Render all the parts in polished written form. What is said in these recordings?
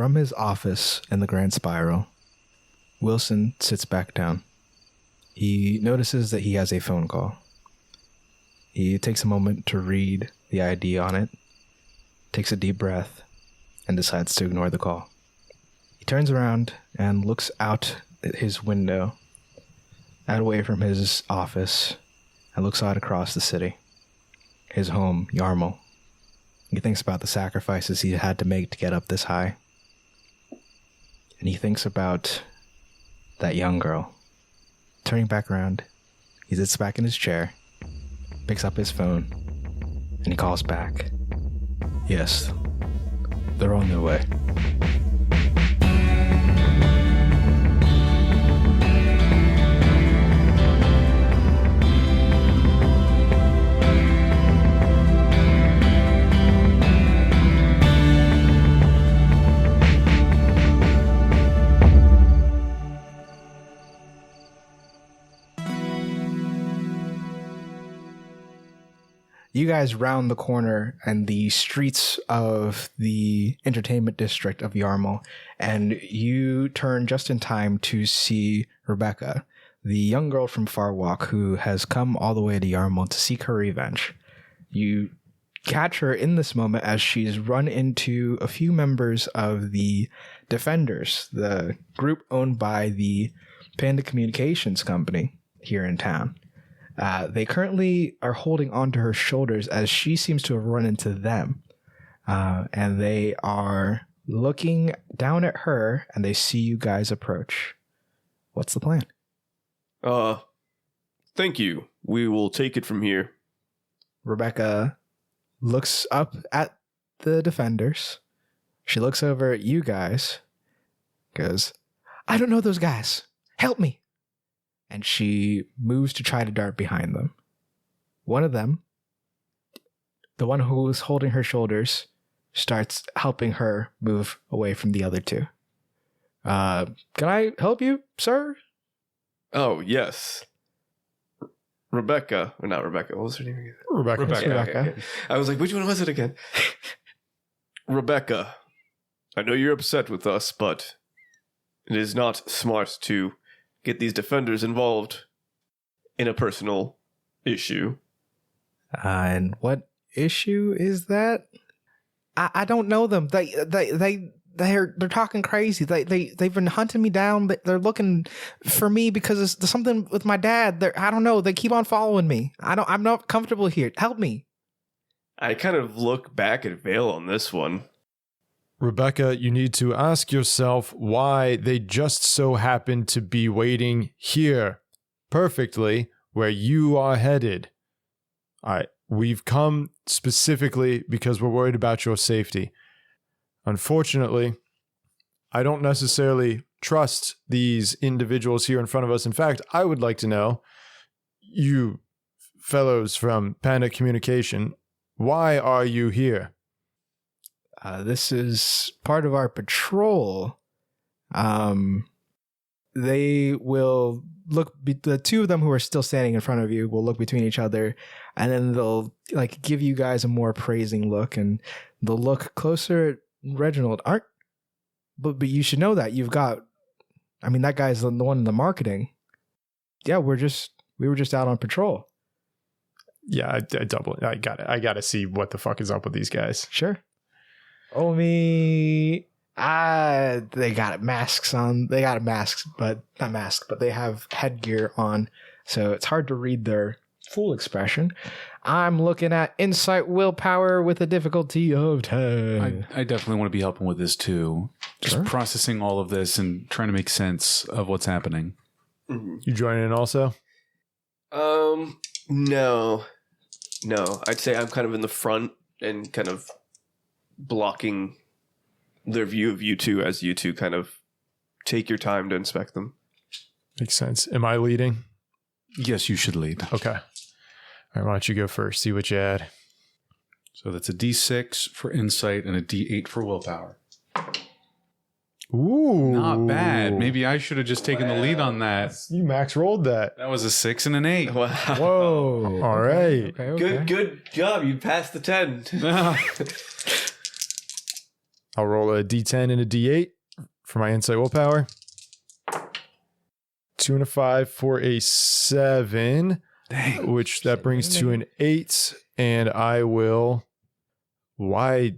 From his office in the Grand Spiral, Wilson sits back down. He notices that he has a phone call. He takes a moment to read the ID on it, takes a deep breath, and decides to ignore the call. He turns around and looks out at his window, out away from his office, and looks out across the city. His home, Yharmil. He thinks about the sacrifices he had to make to get up this high. And he thinks about that young girl. Turning back around, he sits back in his chair, picks up his phone, and he calls back. Yes, they're on their way. You guys round the corner and the streets of the entertainment district of Yharmil, and you turn just in time to see Rebecca, the young girl from Farwalk who has come all the way to Yharmil to seek her revenge. You catch her in this moment as she's run into a few members of the Defenders, the group owned by the Panda Communications Company here in town. They currently are holding onto her shoulders as she seems to have run into them. And they are looking down at her and they see you guys approach. What's the plan? Thank you. We will take it from here. Rebecca looks up at the Defenders. She looks over at you guys, goes, I don't know those guys. Help me. And she moves to try to dart behind them. One of them, the one who was holding her shoulders, starts helping her move away from the other two. Can I help you, sir? Oh, yes. Rebecca. Or not Rebecca. What was her name again? Rebecca. Okay. I was like, which one was it again? Rebecca. I know you're upset with us, but it is not smart to get these Defenders involved in a personal issue. And what issue is that? I don't know them. They're talking crazy. They've been hunting me down. They're looking for me because there's something with my dad. I don't know. They keep on following me. I'm not comfortable here. Help me. I kind of look back at Vale on this one. Rebecca, you need to ask yourself why they just so happen to be waiting here perfectly where you are headed. All right, we've come specifically because we're worried about your safety. Unfortunately, I don't necessarily trust these individuals here in front of us. In fact, I would like to know, you fellows from Panda Communication, why are you here? This is part of our patrol. They will look, the two of them who are still standing in front of you will look between each other, and then they'll give you guys a more appraising look, and they'll look closer at Reginald. But you should know that you've got, that guy's the one in the marketing. Yeah, we were just out on patrol. Yeah, I got it. I got to see what the fuck is up with these guys. Sure. They got masks on. They got masks, but not masks, but they have headgear on. So it's hard to read their full expression. I'm looking at insight willpower with a difficulty of 10. I definitely want to be helping with this too. Just Sure. processing all of this and trying to make sense of what's happening. Mm-hmm. You joining in also? No. I'd say I'm kind of in the front and kind of blocking their view of you two as you two kind of take your time to inspect them. Makes sense. Am I leading? Yes, you should lead. Okay. All right, why don't you go first? See what you add. So that's a D6 for insight and a D8 for willpower. Ooh. Not bad. Maybe I should have just taken the lead on that. You max rolled that. That was a 6 and an 8. Wow. Whoa. All right. Okay. Good job. You passed the 10. I'll roll a d10 and a d8 for my insight willpower. 2 and a 5 for a 7. Dang. Which that brings to an 8. And I will... Why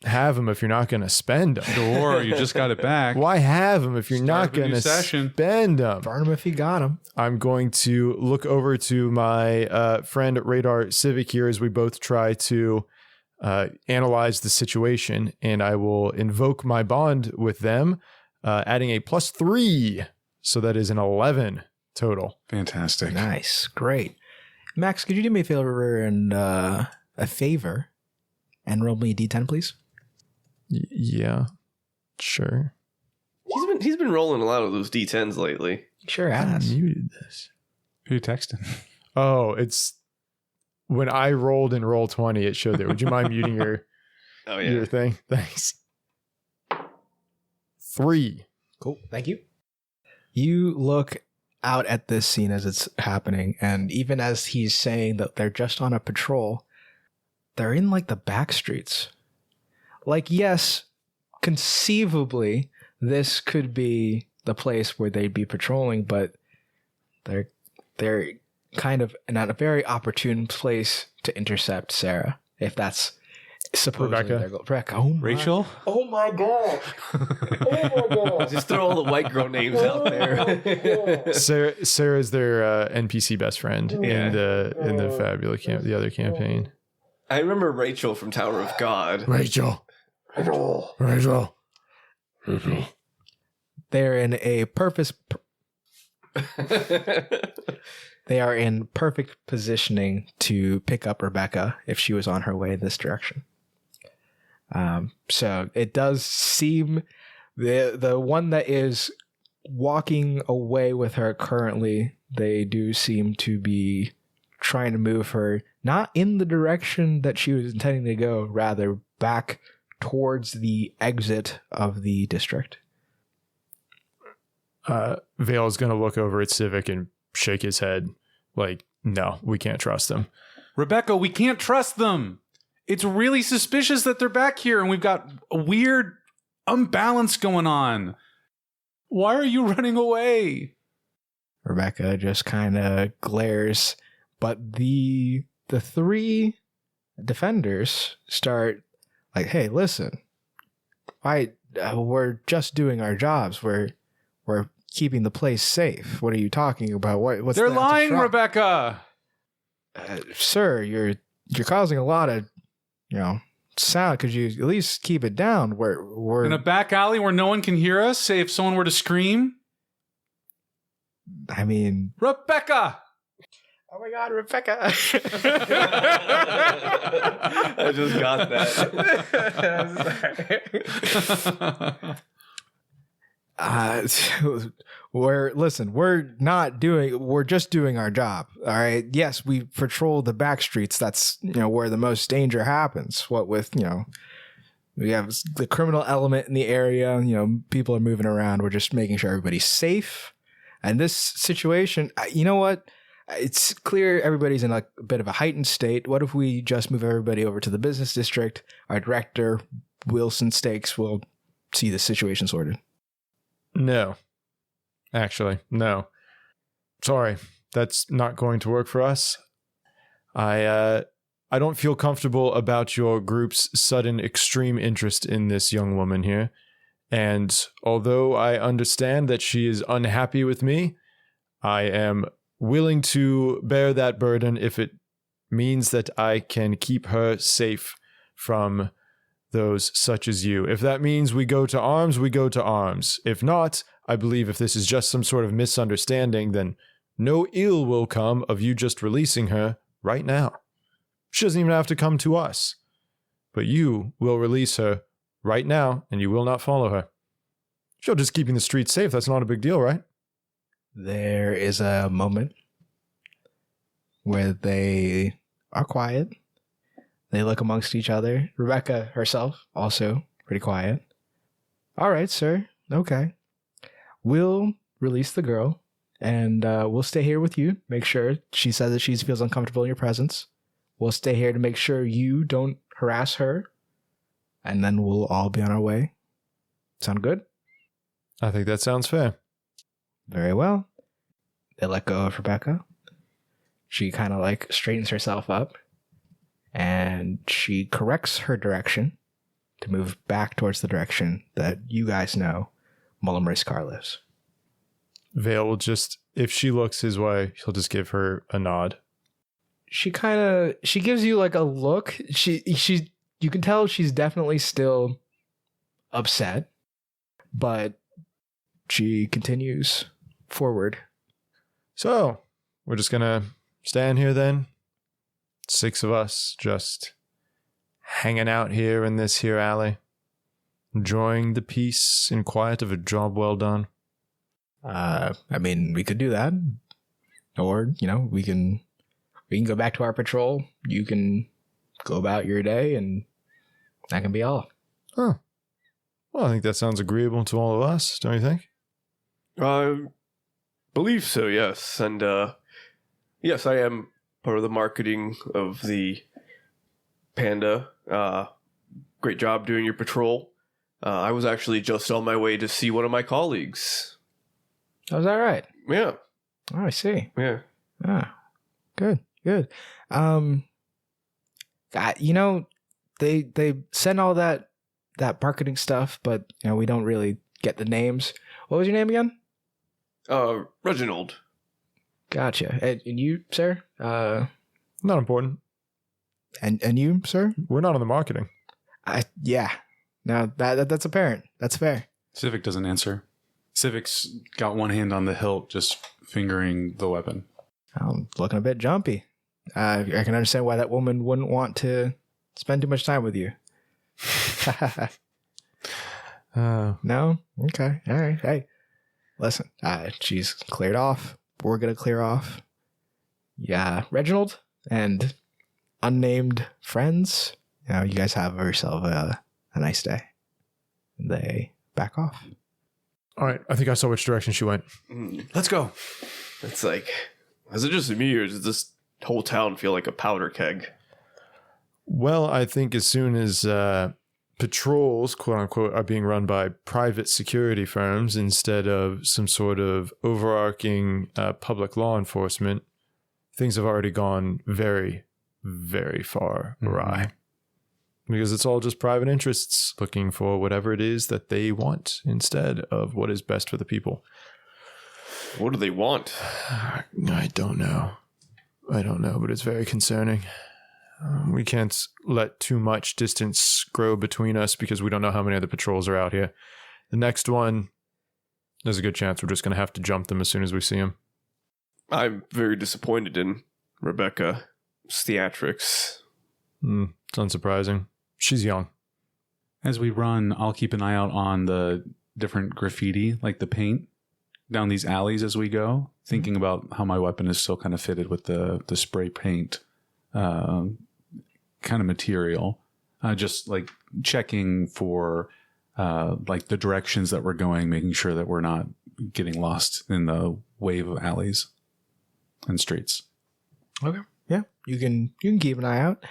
have them if you're not going to spend them? Sure, you just got it back. Why have them if you're Start not of a new going to session. spend them? Burn him if you got him. I'm going to look over to my friend Radar Civic here as we both try to analyze the situation, and I will invoke my bond with them, adding a +3. So that is an 11 total. Fantastic. Nice. Great. Max, could you do me a favor and roll me a d10, please? Yeah, sure. He's been rolling a lot of those D10s lately. Sure I has. muted this. Who you texting? Oh, it's when I rolled in roll 20, it showed there. Would you mind muting your your thing? Thanks. 3. Cool. Thank you. You look out at this scene as it's happening, and even as he's saying that they're just on a patrol, they're in like the back streets. Like, yes, conceivably, this could be the place where they'd be patrolling, but they're kind of in a very opportune place to intercept Sarah, if that's supposedly Rebecca. their goal. Rebecca. Oh my, Rachel? Oh my god. Oh my god. Just throw all the white girl names out there. Sarah's their NPC best friend in the Fabula camp, the other campaign. I remember Rachel from Tower of God. Rachel. They're in a They are in perfect positioning to pick up Rebecca if she was on her way this direction. So it does seem the one that is walking away with her currently, they do seem to be trying to move her not in the direction that she was intending to go, rather back towards the exit of the district. Vale is going to look over at Civic and shake his head like, no, we can't trust them. Rebecca, we can't trust them. It's really suspicious that they're back here and we've got a weird unbalance going on. Why are you running away? Rebecca just kind of glares, but the three defenders start like, hey, listen, we're just doing our jobs. We're keeping the place safe. What are you talking about? What's They're that lying, to try? Rebecca. Sir, you're causing a lot of, sound. Could you at least keep it down? We're In a back alley where no one can hear us, say if someone were to scream. I mean, Rebecca! oh my God, Rebecca. I just got that. We're just doing our job. All right. Yes, we patrol the back streets. That's, where the most danger happens. What with, we have the criminal element in the area, people are moving around. We're just making sure everybody's safe. And this situation, you know what? It's clear everybody's in a bit of a heightened state. What if we just move everybody over to the business district? Our director, Wilson Stakes, will see the situation sorted. No. Actually, no. Sorry, that's not going to work for us. I don't feel comfortable about your group's sudden extreme interest in this young woman here. And although I understand that she is unhappy with me, I am willing to bear that burden if it means that I can keep her safe from those such as you. If that means we go to arms, we go to arms. If not, I believe if this is just some sort of misunderstanding, then no ill will come of you just releasing her right now. She doesn't even have to come to us. But you will release her right now, and you will not follow her. She'll just keeping the streets safe. That's not a big deal, right? There is a moment where they are quiet. They look amongst each other. Rebecca herself, also pretty quiet. All right, sir. Okay. We'll release the girl, and we'll stay here with you. Make sure she says that she feels uncomfortable in your presence. We'll stay here to make sure you don't harass her. and then we'll all be on our way. Sound good? I think that sounds fair. Very well. They let go of Rebecca. She kind of like straightens herself up, and she corrects her direction to move back towards the direction that you guys know Mullimer's car lives. Vale will just, if she looks his way, he'll just give her a nod. She gives you like a look. You can tell she's definitely still upset, but she continues forward. So, we're just gonna stand here then? 6 of us just hanging out here in this here alley, enjoying the peace and quiet of a job well done. I mean, we could do that, or we can go back to our patrol. You can go about your day, and that can be all. Huh. Well, I think that sounds agreeable to all of us, don't you think? I believe so, yes. And yes, I am part of the marketing of the Panda. Great job doing your patrol. I was actually just on my way to see one of my colleagues. Oh, is that right? Yeah. Oh, I see. Yeah. Ah, good. They send all that marketing stuff, but we don't really get the names. What was your name again? Reginald. Gotcha. And you, sir? Not important. And you, sir? We're not on the marketing. Yeah. No, that's apparent. That's fair. Civic doesn't answer. Civic's got one hand on the hilt, just fingering the weapon. I'm looking a bit jumpy. I can understand why that woman wouldn't want to spend too much time with you. No? Okay. All right. Hey, listen, she's cleared off. We're going to clear off. Yeah. Reginald and unnamed friends, you guys have yourself a nice day. And they back off. All right, I think I saw which direction she went. Let's go. It's like, is it just me, or does this whole town feel like a powder keg? Well, I think as soon as patrols, quote unquote, are being run by private security firms instead of some sort of overarching public law enforcement, things have already gone very, very far awry. Because it's all just private interests looking for whatever it is that they want instead of what is best for the people. What do they want? I don't know, but it's very concerning. We can't let too much distance grow between us because we don't know how many other patrols are out here. The next one, there's a good chance we're just going to have to jump them as soon as we see them. I'm very disappointed in Rebecca's theatrics. It's unsurprising. She's young. As we run, I'll keep an eye out on the different graffiti, like the paint, down these alleys as we go, thinking about how my weapon is still kind of fitted with the spray paint kind of material. Just like checking for like the directions that we're going, making sure that we're not getting lost in the wave of alleys and streets. Okay. Yeah, you can keep an eye out.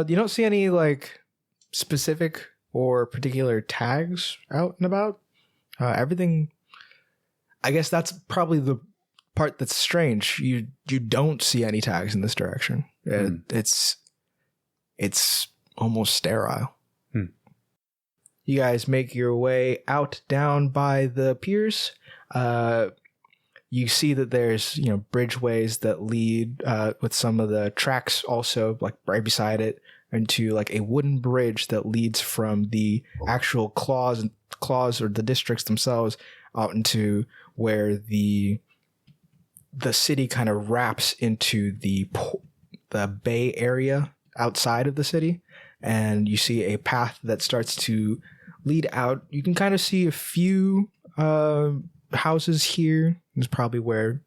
You don't see any like specific or particular tags out and about. Everything, I guess that's probably the part that's strange. You don't see any tags in this direction. It's almost sterile. You guys make your way out down by the piers. You see that there's bridgeways that lead with some of the tracks also like right beside it into like a wooden bridge that leads from the actual claws or the districts themselves out into where the city kind of wraps into the bay area outside of the city, and you see a path that starts to lead out. You can kind of see a few houses here. It's probably where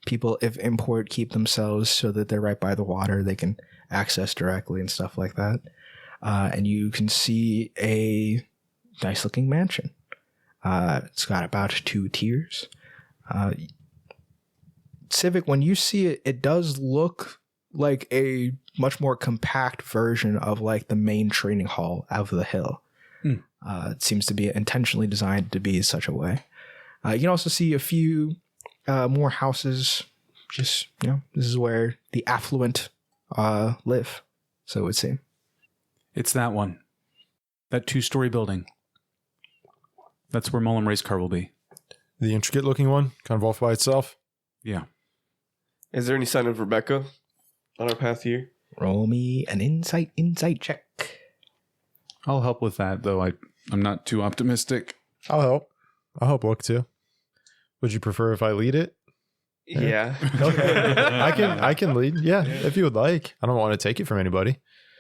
people, if import, keep themselves so that they're right by the water. They can access directly and stuff like that. And you can see a nice looking mansion. It's got about 2 tiers. Civic, when you see it, it does look like a much more compact version of like the main training hall of the hill. It seems to be intentionally designed to be such a way. You can also see a few more houses. Just, this is where the affluent live, so it would seem. It's that one. That 2-story building. That's where Mullen race car will be. The intricate looking one, kind of off by itself. Yeah. Is there any sign of Rebecca on our path here? Roll me an insight check. I'll help with that, though I'm not too optimistic. I'll help. I'll help look too. Would you prefer if I lead it? Yeah. Okay. I can lead. Yeah, if you would like. I don't want to take it from anybody.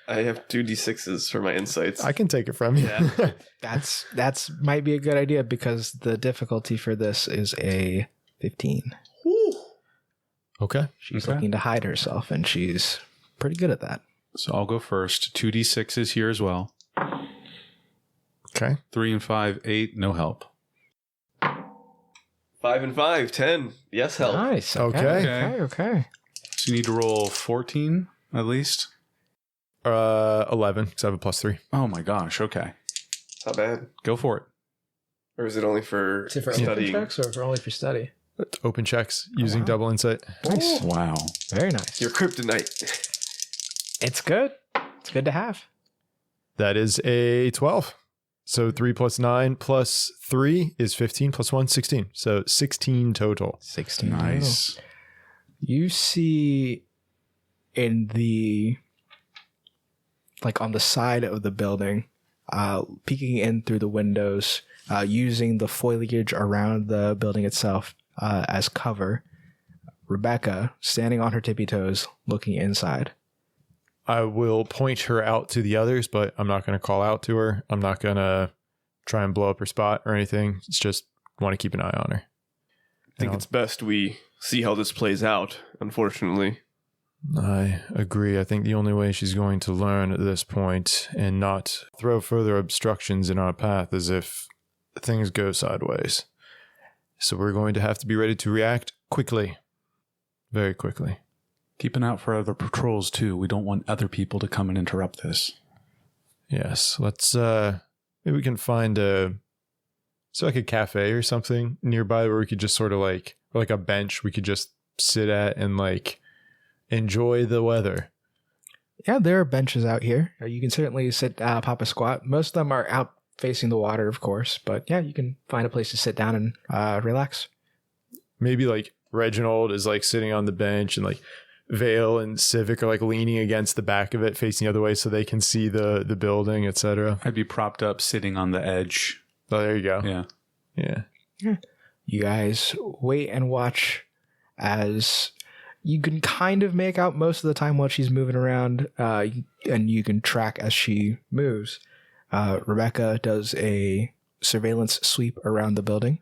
I have 2d6s for my insights. I can take it from you. Yeah. That's might be a good idea because the difficulty for this is a 15. Okay. She's looking to hide herself, and she's pretty good at that. So I'll go first. 2d6 is here as well. Okay. 3 and 5, 8, no help. 5 and 5, 10. Yes, help. Nice. Okay. Okay. So you need to roll 14 at least. 11, because I have a +3. Oh my gosh. Okay. It's not bad. Go for it. Or is it only for studying? or for only for study? Open checks using double insight. Nice. Wow. Very nice. Your kryptonite. It's good. It's good to have. That is a 12. So 3 plus 9 plus 3 is 15 plus 1, 16. So 16 total. 16. Nice. You see in the, like on the side of the building, peeking in through the windows, using the foliage around the building itself as cover, Rebecca standing on her tippy toes looking inside. I will point her out to the others, but I'm not going to call out to her. I'm not going to try and blow up her spot or anything. It's just want to keep an eye on her. I think it's best we see how this plays out, unfortunately. I agree. I think the only way she's going to learn at this point and not throw further obstructions in our path is if things go sideways. So we're going to have to be ready to react quickly. Very quickly. Keep an eye out for other patrols too. We don't want other people to come and interrupt this. Yes. Let's maybe we can find a cafe or something nearby where we could just sort of like a bench we could just sit at and like enjoy the weather. Yeah, there are benches out here. You can certainly sit, pop a squat. Most of them are out facing the water, of course. But yeah, you can find a place to sit down and relax. Maybe like Reginald is like sitting on the bench and like Vale and Civic are like leaning against the back of it, facing the other way so they can see the building, etc. I'd be propped up, sitting on the edge. Oh, there you go. Yeah. You guys wait and watch as you can kind of make out most of the time while she's moving around, and you can track as she moves. Rebecca does a surveillance sweep around the building.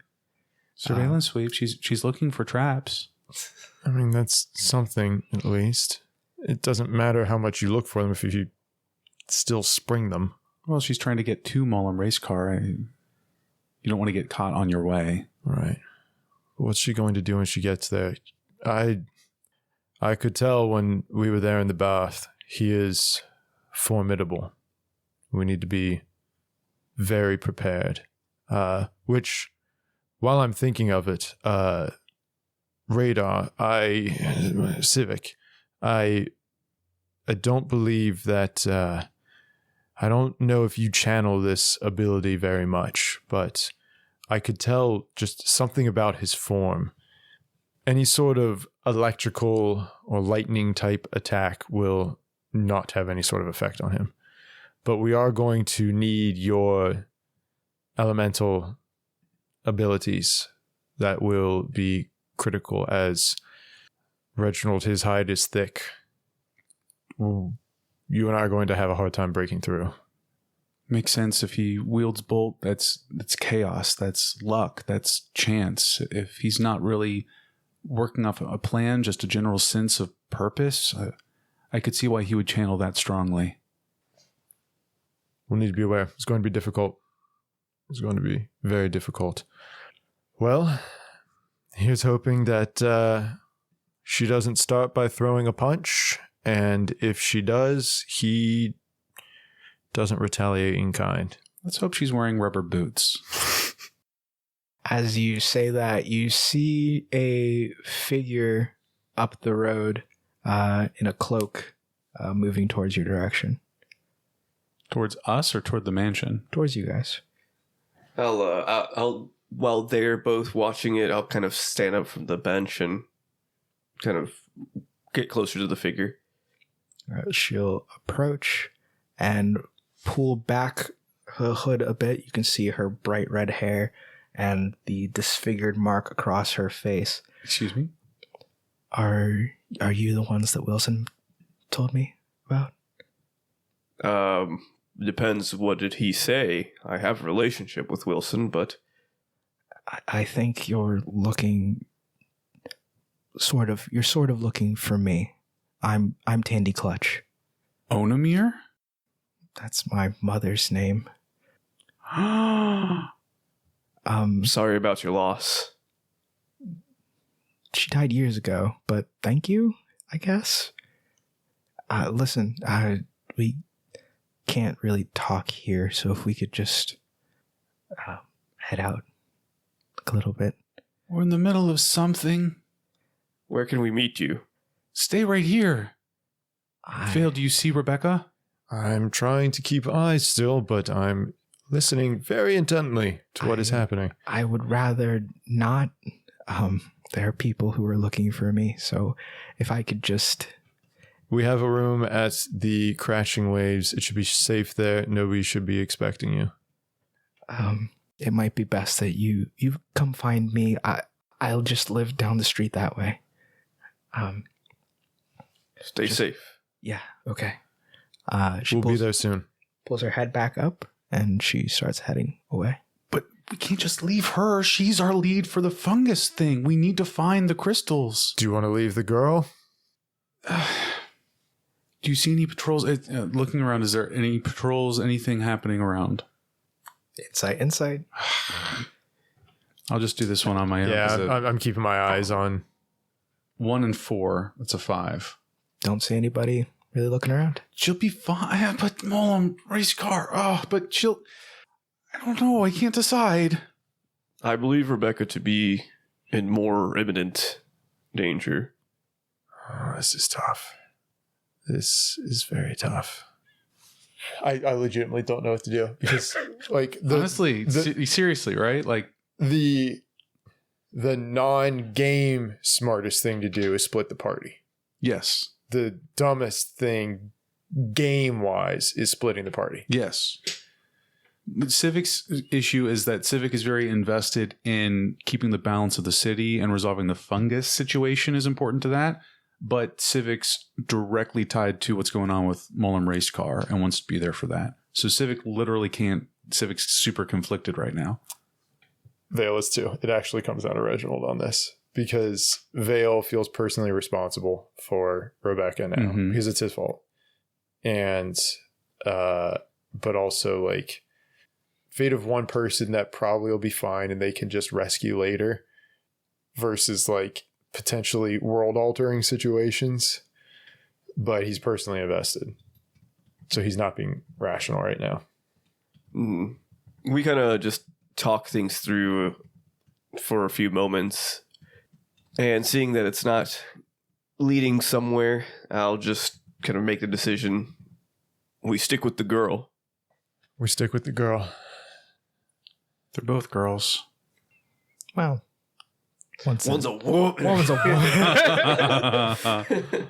Surveillance sweep. She's looking for traps. I mean, that's something at least. It doesn't matter how much you look for them if you still spring them. Well, she's trying to get to Mullen race car. You don't want to get caught on your way. Right. What's she going to do when she gets there? I could tell when we were there in the bath, he is formidable. We need to be very prepared. Which, while I'm thinking of it, Radar, Civic, I don't believe that, I don't know if you channel this ability very much, but I could tell just something about his form. Any sort of electrical or lightning type attack will not have any sort of effect on him. But we are going to need your elemental abilities that will be critical as Reginald, his hide is thick. You and I are going to have a hard time breaking through. Makes sense. If he wields bolt, that's chaos, that's luck, that's chance. If he's not really working off a plan, just a general sense of purpose, I could see why he would channel that strongly. We'll need to be aware. It's going to be difficult. It's going to be very difficult. Well, here's hoping that she doesn't start by throwing a punch, and if she does, he doesn't retaliate in kind. Let's hope she's wearing rubber boots. As you say that, you see a figure up the road in a cloak moving towards your direction. Towards us or toward the mansion? Towards you guys. I'll while they're both watching it, I'll kind of stand up from the bench and kind of get closer to the figure. She'll approach and pull back her hood a bit. You can see her bright red hair and the disfigured mark across her face. Excuse me? Are you the ones that Wilson told me about? Depends, what did he say? I have a relationship with Wilson, but I think you're looking you're sort of looking for me. I'm Tandy Clutch. Onamir? That's my mother's name. Sorry about your loss. She died years ago, but thank you, I guess. Listen, we can't really talk here, so if we could just head out a little bit. We're in the middle of something. Where can we meet you? Stay right here. Phil, do you see Rebecca? I'm trying to keep eyes still, but I'm listening very intently to what is happening. I would rather not. There are people who are looking for me, so if I could just... We have a room at the Crashing Waves. It should be safe there. Nobody should be expecting you. It might be best that you come find me. I'll just live down the street that way. Stay safe. Yeah, okay. We'll be there soon. Pulls her head back up, and she starts heading away. But we can't just leave her. She's our lead for the fungus thing. We need to find the crystals. Do you want to leave the girl? Do you see any patrols? Looking around, is there any patrols, anything happening around? Insight. I'll just do this one on my own. Yeah, I'm keeping my eyes on. 1 and 4. That's a 5. Don't see anybody really looking around. She'll be fine. But Mom, race car. Oh, but she'll... I don't know. I can't decide. I believe Rebecca to be in more imminent danger. Oh, this is tough. This is very tough. I legitimately don't know what to do because, like, honestly, seriously, right? Like the non-game smartest thing to do is split the party. Yes. The dumbest thing game-wise is splitting the party. Yes. But Civic's issue is that Civic is very invested in keeping the balance of the city, and resolving the fungus situation is important to that. But Civic's directly tied to what's going on with Mullen Race Car and wants to be there for that. So Civic literally can't. Civic's super conflicted right now. Vale is too. It actually comes down to Reginald on this because Vale feels personally responsible for Rebecca now because it's his fault. And, but also like fate of one person that probably will be fine and they can just rescue later versus like potentially world altering situations, but he's personally invested. So he's not being rational right now. We kind of just talk things through for a few moments, and seeing that it's not leading somewhere, I'll just kind of make the decision. We stick with the girl. We stick with the girl. They're both girls. Well, one's a woman. One's a woman.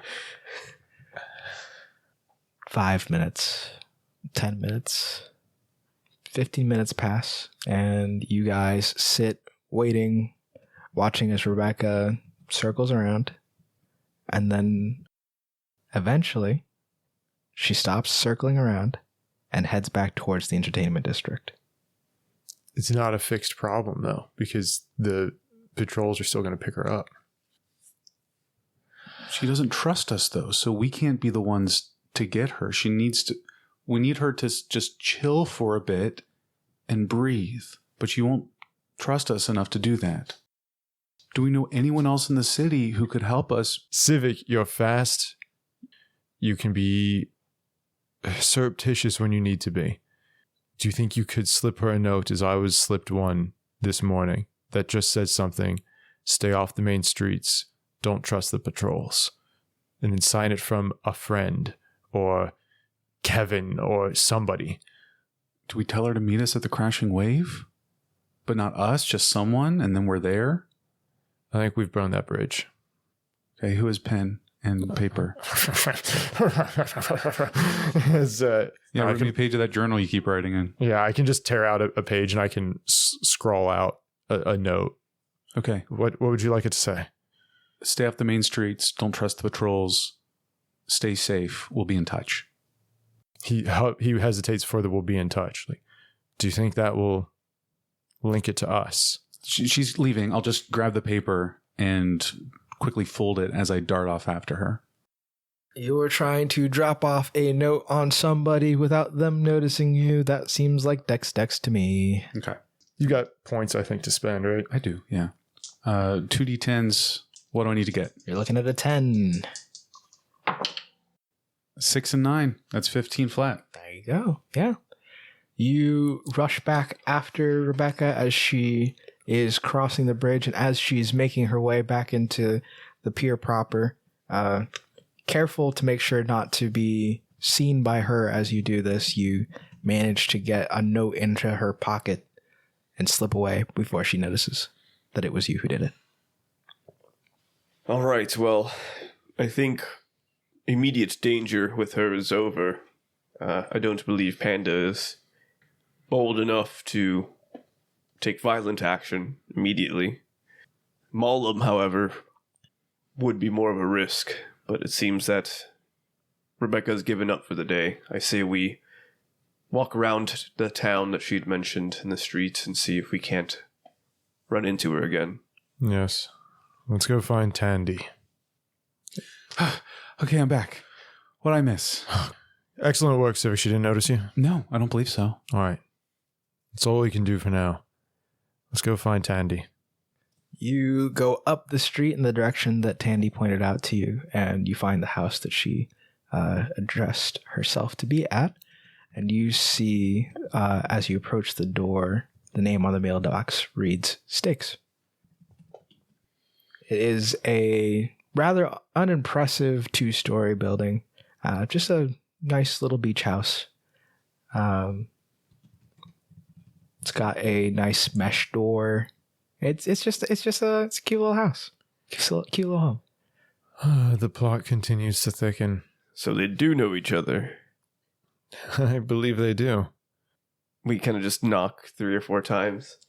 5 minutes, 10 minutes, 15 minutes pass, and you guys sit waiting, watching as Rebecca circles around, and then eventually she stops circling around and heads back towards the entertainment district. It's not a fixed problem though, because the patrols are still going to pick her up. She doesn't trust us though, so we can't be the ones to get her. We need her to just chill for a bit and breathe, but she won't trust us enough to do that. Do we know anyone else in the city who could help us? Civic, you're fast. You can be surreptitious when you need to be. Do you think you could slip her a note, as I was slipped one this morning, that just says something, stay off the main streets, don't trust the patrols, and then sign it from a friend or Kevin or somebody? Do we tell her to meet us at the crashing wave? But not us, just someone, and then we're there? I think we've burned that bridge. Okay, who has pen and paper? Read me a page of that journal you keep writing in. Yeah, I can just tear out a page and I can scroll out a note. Okay. What would you like it to say? Stay off the main streets. Don't trust the patrols. Stay safe. We'll be in touch. He hesitates for the "we'll be in touch." Like, do you think that will link it to us? She's leaving. I'll just grab the paper and quickly fold it as I dart off after her. You were trying to drop off a note on somebody without them noticing you. That seems like Dex to me. Okay. You got points, I think, to spend, right? I do, yeah. 2d10s. What do I need to get? You're looking at a 10. 6 and 9. That's 15 flat. There you go. Yeah. You rush back after Rebecca as she is crossing the bridge, and as she's making her way back into the pier proper, careful to make sure not to be seen by her as you do this, you manage to get a note into her pocket and slip away before she notices that it was you who did it. All right, well, I think immediate danger with her is over. I don't believe Panda is bold enough to take violent action immediately. Maulum, however, would be more of a risk, but it seems that Rebecca's given up for the day. I say we walk around the town that she'd mentioned in the streets and see if we can't run into her again. Yes. Let's go find Tandy. Okay, I'm back. What'd I miss? Excellent work, sir. She didn't notice you? No, I don't believe so. All right. That's all we can do for now. Let's go find Tandy. You go up the street in the direction that Tandy pointed out to you, and you find the house that she addressed herself to be at. And you see, as you approach the door, the name on the mailbox reads Stakes. It is a rather unimpressive 2-story building. Just a nice little beach house. It's got a nice mesh door. It's a cute little house. Cute little home. The plot continues to thicken. So they do know each other. I believe they do. We kind of just knock 3 or 4 times.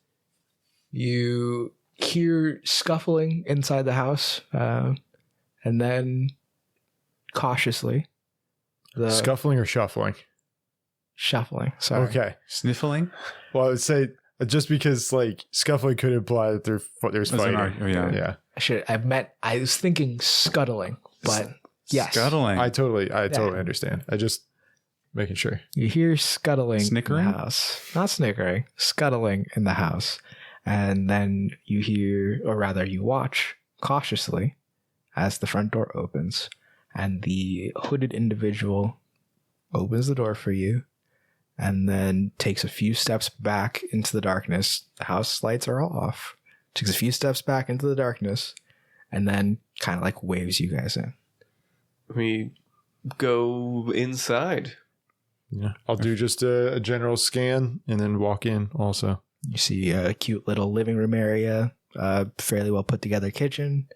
You hear scuffling inside the house, and then cautiously, the Scuffling or shuffling? shuffling. Sorry. Okay. Sniffling? Well, I would say just because scuffling could imply that there's That's fighting. yeah. I was thinking scuttling, but yes. Scuttling. I totally understand. I just making sure. You hear scuttling Snickering? in the house. Not snickering, scuttling in the house. And then you hear, or rather you watch cautiously as the front door opens and the hooded individual opens the door for you and then takes a few steps back into the darkness. The house lights are all off. Takes a few steps back into the darkness and then kind of waves you guys in. We go inside. Yeah. I'll do just a general scan and then walk in also. You see a cute little living room area, fairly well put together kitchen,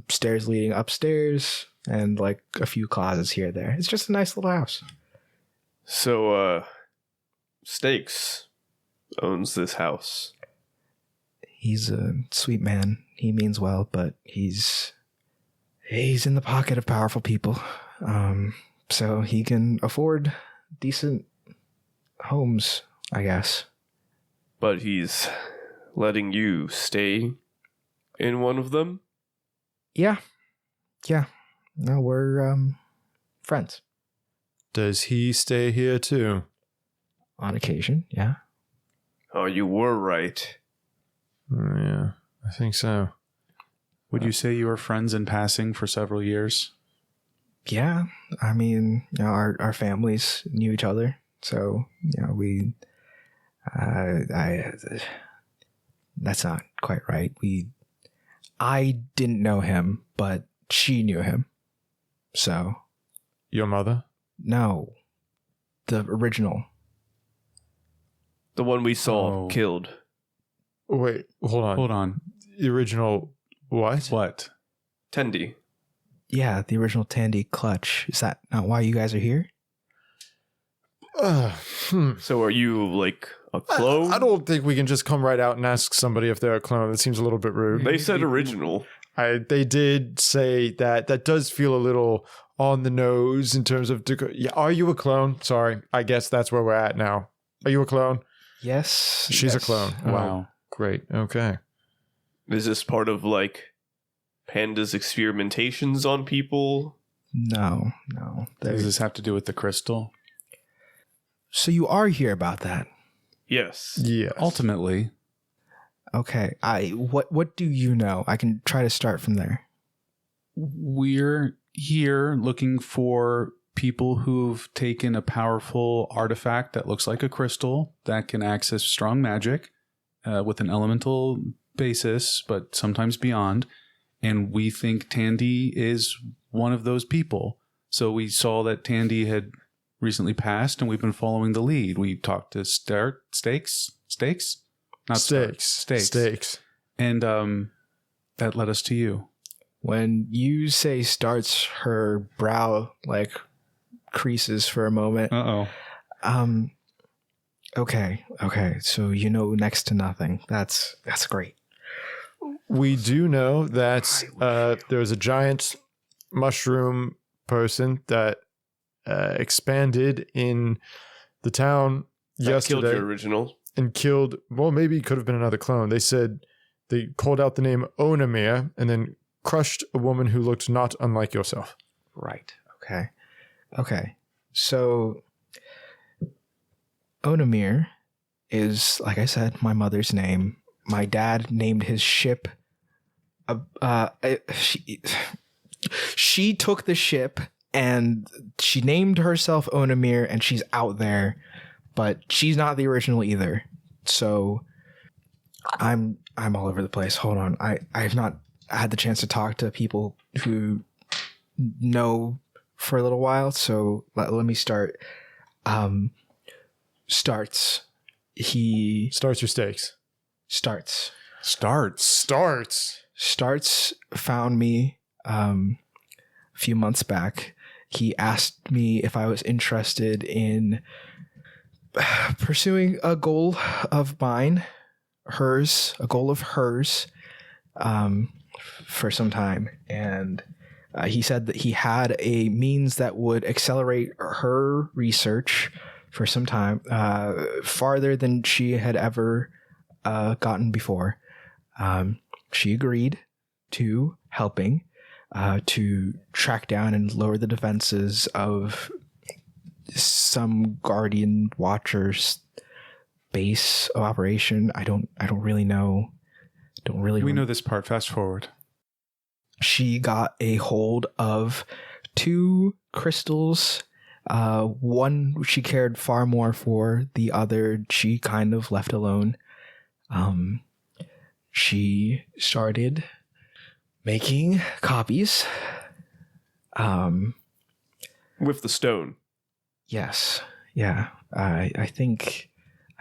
stairs leading upstairs, and a few closets here and there. It's just a nice little house. So, Stakes owns this house. He's a sweet man. He means well, but he's in the pocket of powerful people. So he can afford decent homes, I guess. But he's letting you stay in one of them? Yeah. No, we're friends. Does he stay here too? On occasion, yeah. Oh, you were right. Yeah, I think so. Would you say you were friends in passing for several years? Yeah, I mean, our families knew each other So, we, that's not quite right. I didn't know him, but she knew him. So. Your mother? No. The original. The one we saw killed. Wait, hold on. The original what? What? Tendi. Yeah, the original Tandy Clutch. Is that not why you guys are here? So are you like a clone? I don't think we can just come right out and ask somebody if they're a clone. That seems a little bit rude. They said original. They did say that. That does feel a little on the nose in terms of... Yeah, are you a clone? Sorry. I guess that's where we're at now. Are you a clone? Yes. She's yes. a clone. Wow. Oh, great. Okay. Is this part of like Panda's experimentations on people? No. Does this have to do with the crystal? So you are here about that? Yes. Yes. Ultimately. Okay. What do you know? I can try to start from there. We're here looking for people who've taken a powerful artifact that looks like a crystal that can access strong magic with an elemental basis, but sometimes beyond. And we think Tandy is one of those people. So we saw that Tandy had recently passed, and we've been following the lead. We talked to Stakes? Not Stakes. And that led us to you. When you say starts, her brow like creases for a moment. Uh-oh. Okay. So you know next to nothing. That's great. We do know that there's a giant mushroom person that expanded in the town yesterday. Killed your original. And killed, well, maybe it could have been another clone. They said they called out the name Onamir and then crushed a woman who looked not unlike yourself. Right. Okay. So Onamir is, like I said, my mother's name. My dad named his ship. She took the ship and she named herself Onamir, and she's out there, but she's not the original either. So I'm all over the place. Hold on. I have not had the chance to talk to people who know for a little while. So let me start. Starts Starts your stakes. Starts found me a few months back. He asked me if I was interested in pursuing a goal of mine, a goal of hers, for some time. And he said that he had a means that would accelerate her research for some time, farther than she had ever gotten before. She agreed to helping to track down and lower the defenses of some Guardian Watchers base of operation. I don't really know. We know this part. Fast forward. She got a hold of 2 crystals. One she cared far more for. The other she kind of left alone. She started making copies. With the stone. Yes. Yeah. I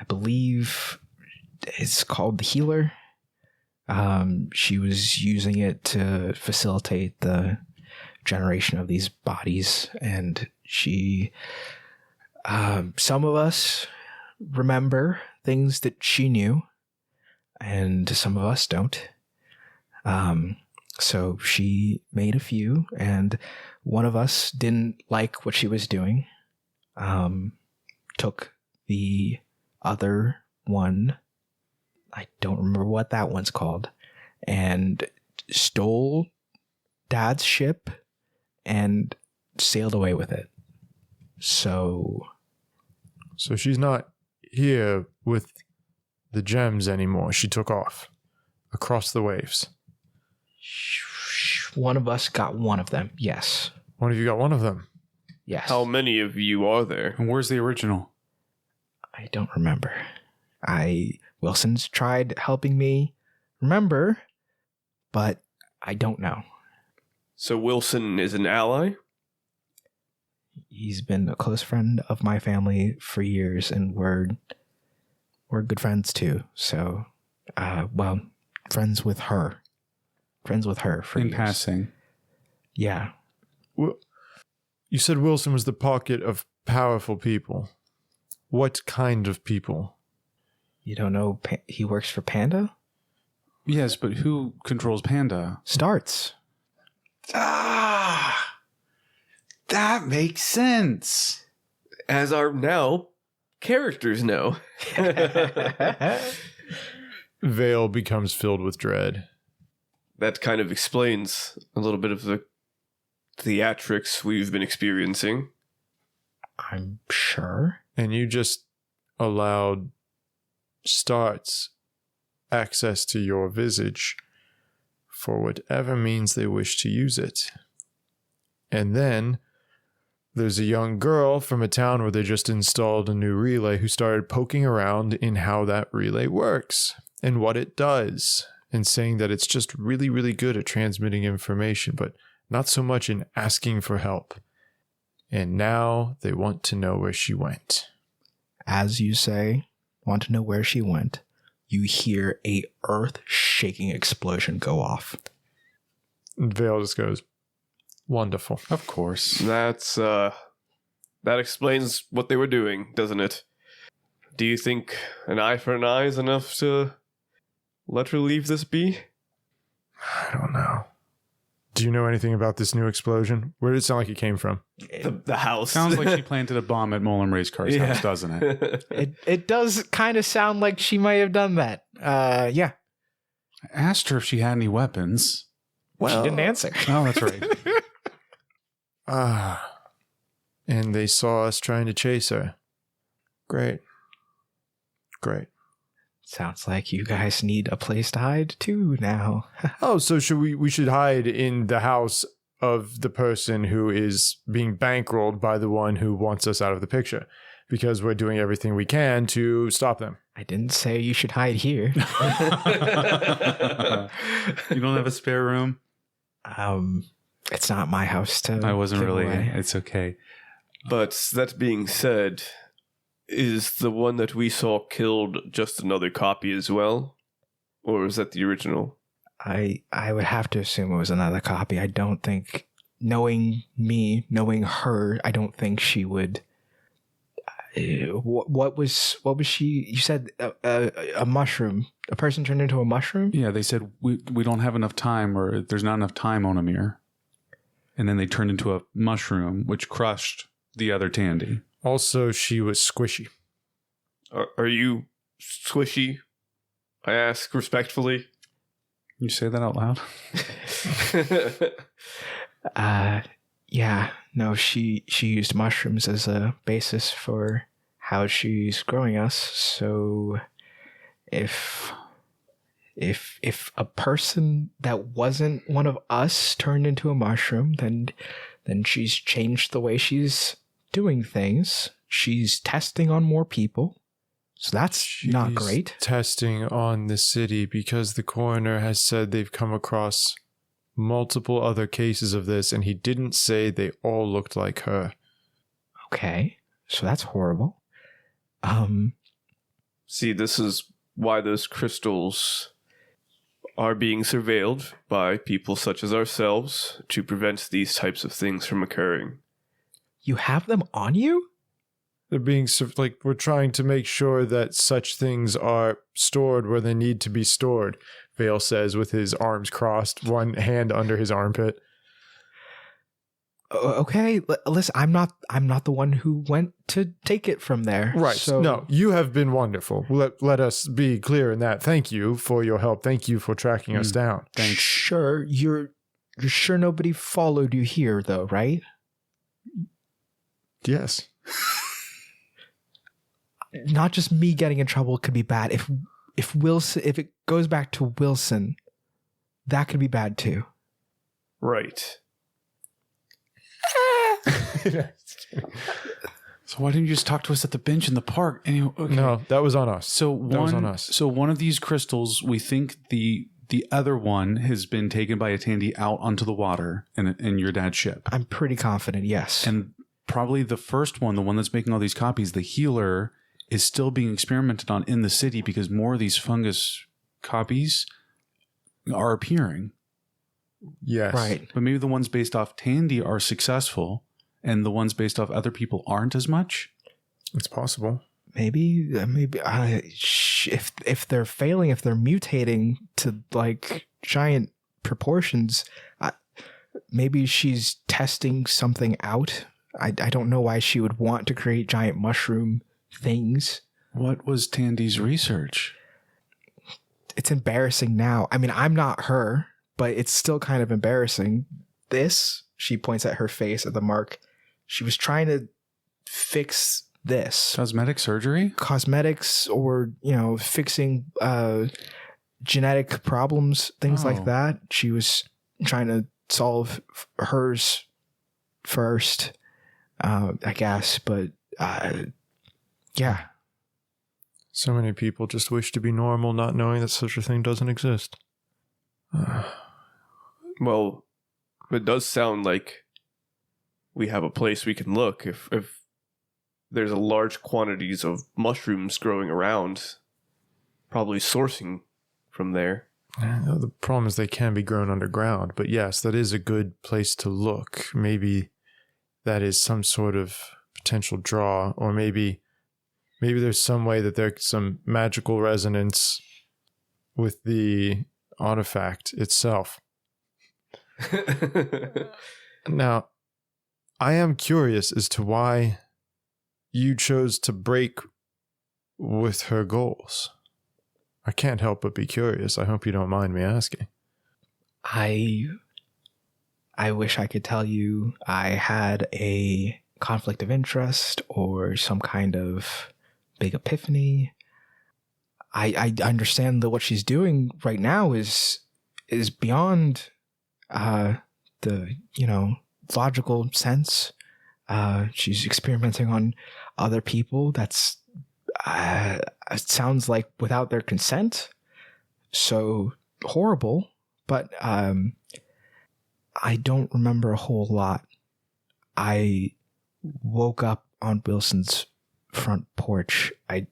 believe it's called the healer. She was using it to facilitate the generation of these bodies, and she some of us remember things that she knew, and some of us don't. So she made a few, and one of us didn't like what she was doing. Took the other one, I don't remember what that one's called, and stole Dad's ship and sailed away with it. So she's not here with the gems anymore. She took off across the waves. One of us got one of them. Yes. One of you got one of them. Yes. How many of you are there? And where's the original? I don't remember. Wilson's tried helping me remember, but I don't know. So Wilson is an ally? He's been a close friend of my family for years, and we're good friends too. So, friends with her. Friends with her for In years. passing. Yeah. Well, you said Wilson was the pocket of powerful people. What kind of people? You don't know he works for Panda? Yes, but who controls Panda? Starts. That makes sense. As our now characters know. Vale becomes filled with dread. That kind of explains a little bit of the theatrics we've been experiencing. I'm sure. And you just allowed Starts access to your visage for whatever means they wish to use it. And then there's a young girl from a town where they just installed a new relay who started poking around in how that relay works and what it does, and saying that it's just really, really good at transmitting information, but not so much in asking for help. And now they want to know where she went. As you say, want to know where she went, you hear a earth-shaking explosion go off. And Vale just goes, wonderful. Of course. That explains what they were doing, doesn't it? Do you think an eye for an eye is enough to let her leave this be? I don't know. Do you know anything about this new explosion? Where did it sound like it came from? The house. Sounds like she planted a bomb at Molam Racecar's house, doesn't it? It does kind of sound like she might have done that. Yeah. I asked her if she had any weapons. Well, she didn't answer. Oh, that's right. And they saw us trying to chase her. Great. Sounds like you guys need a place to hide too now. Oh, so should we should hide in the house of the person who is being bankrolled by the one who wants us out of the picture, because we're doing everything we can to stop them. I didn't say you should hide here. You don't have a spare room? It's not my house to I wasn't give really. away. It's okay. But that being said, is the one that we saw killed just another copy as well? Or is that the original? I would have to assume it was another copy. I don't think, knowing her, I don't think she would. What was she? You said a mushroom. A person turned into a mushroom? Yeah, they said we don't have enough time, or there's not enough time on Amir. And then they turned into a mushroom, which crushed the other Tandy. Also, she was squishy. Are you squishy? I ask respectfully. You say that out loud? Yeah. No, she used mushrooms as a basis for how she's growing us. So if a person that wasn't one of us turned into a mushroom, then she's changed the way she's doing things. She's testing on more people. So that's not great. Testing on the city because the coroner has said they've come across multiple other cases of this, and he didn't say they all looked like her. Okay. So that's horrible. See, this is why those crystals are being surveilled by people such as ourselves to prevent these types of things from occurring. You have them on you? They're being we're trying to make sure that such things are stored where they need to be stored, Vale says with his arms crossed, one hand under his armpit. Okay, listen, I'm not the one who went to take it from there. Right. So No, you have been wonderful. Let us be clear in that. Thank you for your help. Thank you for tracking us down. Thanks. Sure, you're sure nobody followed you here though, right? Yes. Not just me getting in trouble could be bad. If it goes back to Wilson, that could be bad too. Right. So why didn't you just talk to us at the bench in the park? Anyway, okay. No, that was on us. So That was on us. So one of these crystals, we think the other one has been taken by a Tandy out onto the water in your dad's ship. I'm pretty confident, yes. And probably the first one, the one that's making all these copies, the healer, is still being experimented on in the city because more of these fungus copies are appearing. Yes. Right. But maybe the ones based off Tandy are successful and the ones based off other people aren't as much. It's possible. Maybe if they're failing, if they're mutating to like giant proportions, maybe she's testing something out. I don't know why she would want to create giant mushroom things. What was Tandy's research? It's embarrassing now. I mean, I'm not her, but it's still kind of embarrassing. This, she points at her face at the mark. She was trying to fix this. Cosmetic surgery? Cosmetics or, fixing genetic problems, things like that. She was trying to solve hers first, I guess. But, yeah. So many people just wish to be normal, not knowing that such a thing doesn't exist. Well, it does sound like we have a place we can look if there's a large quantities of mushrooms growing around, probably sourcing from there. The problem is they can be grown underground, but yes, that is a good place to look. Maybe that is some sort of potential draw, or maybe there's some way that there's some magical resonance with the artifact itself. Now, I am curious as to why you chose to break with her goals. I can't help but be curious. I hope you don't mind me asking. I wish I could tell you I had a conflict of interest or some kind of big epiphany. I understand that what she's doing right now is beyond the logical sense. She's experimenting on other people. That's it sounds like without their consent. So horrible. But I don't remember a whole lot. I woke up on Wilson's front porch. I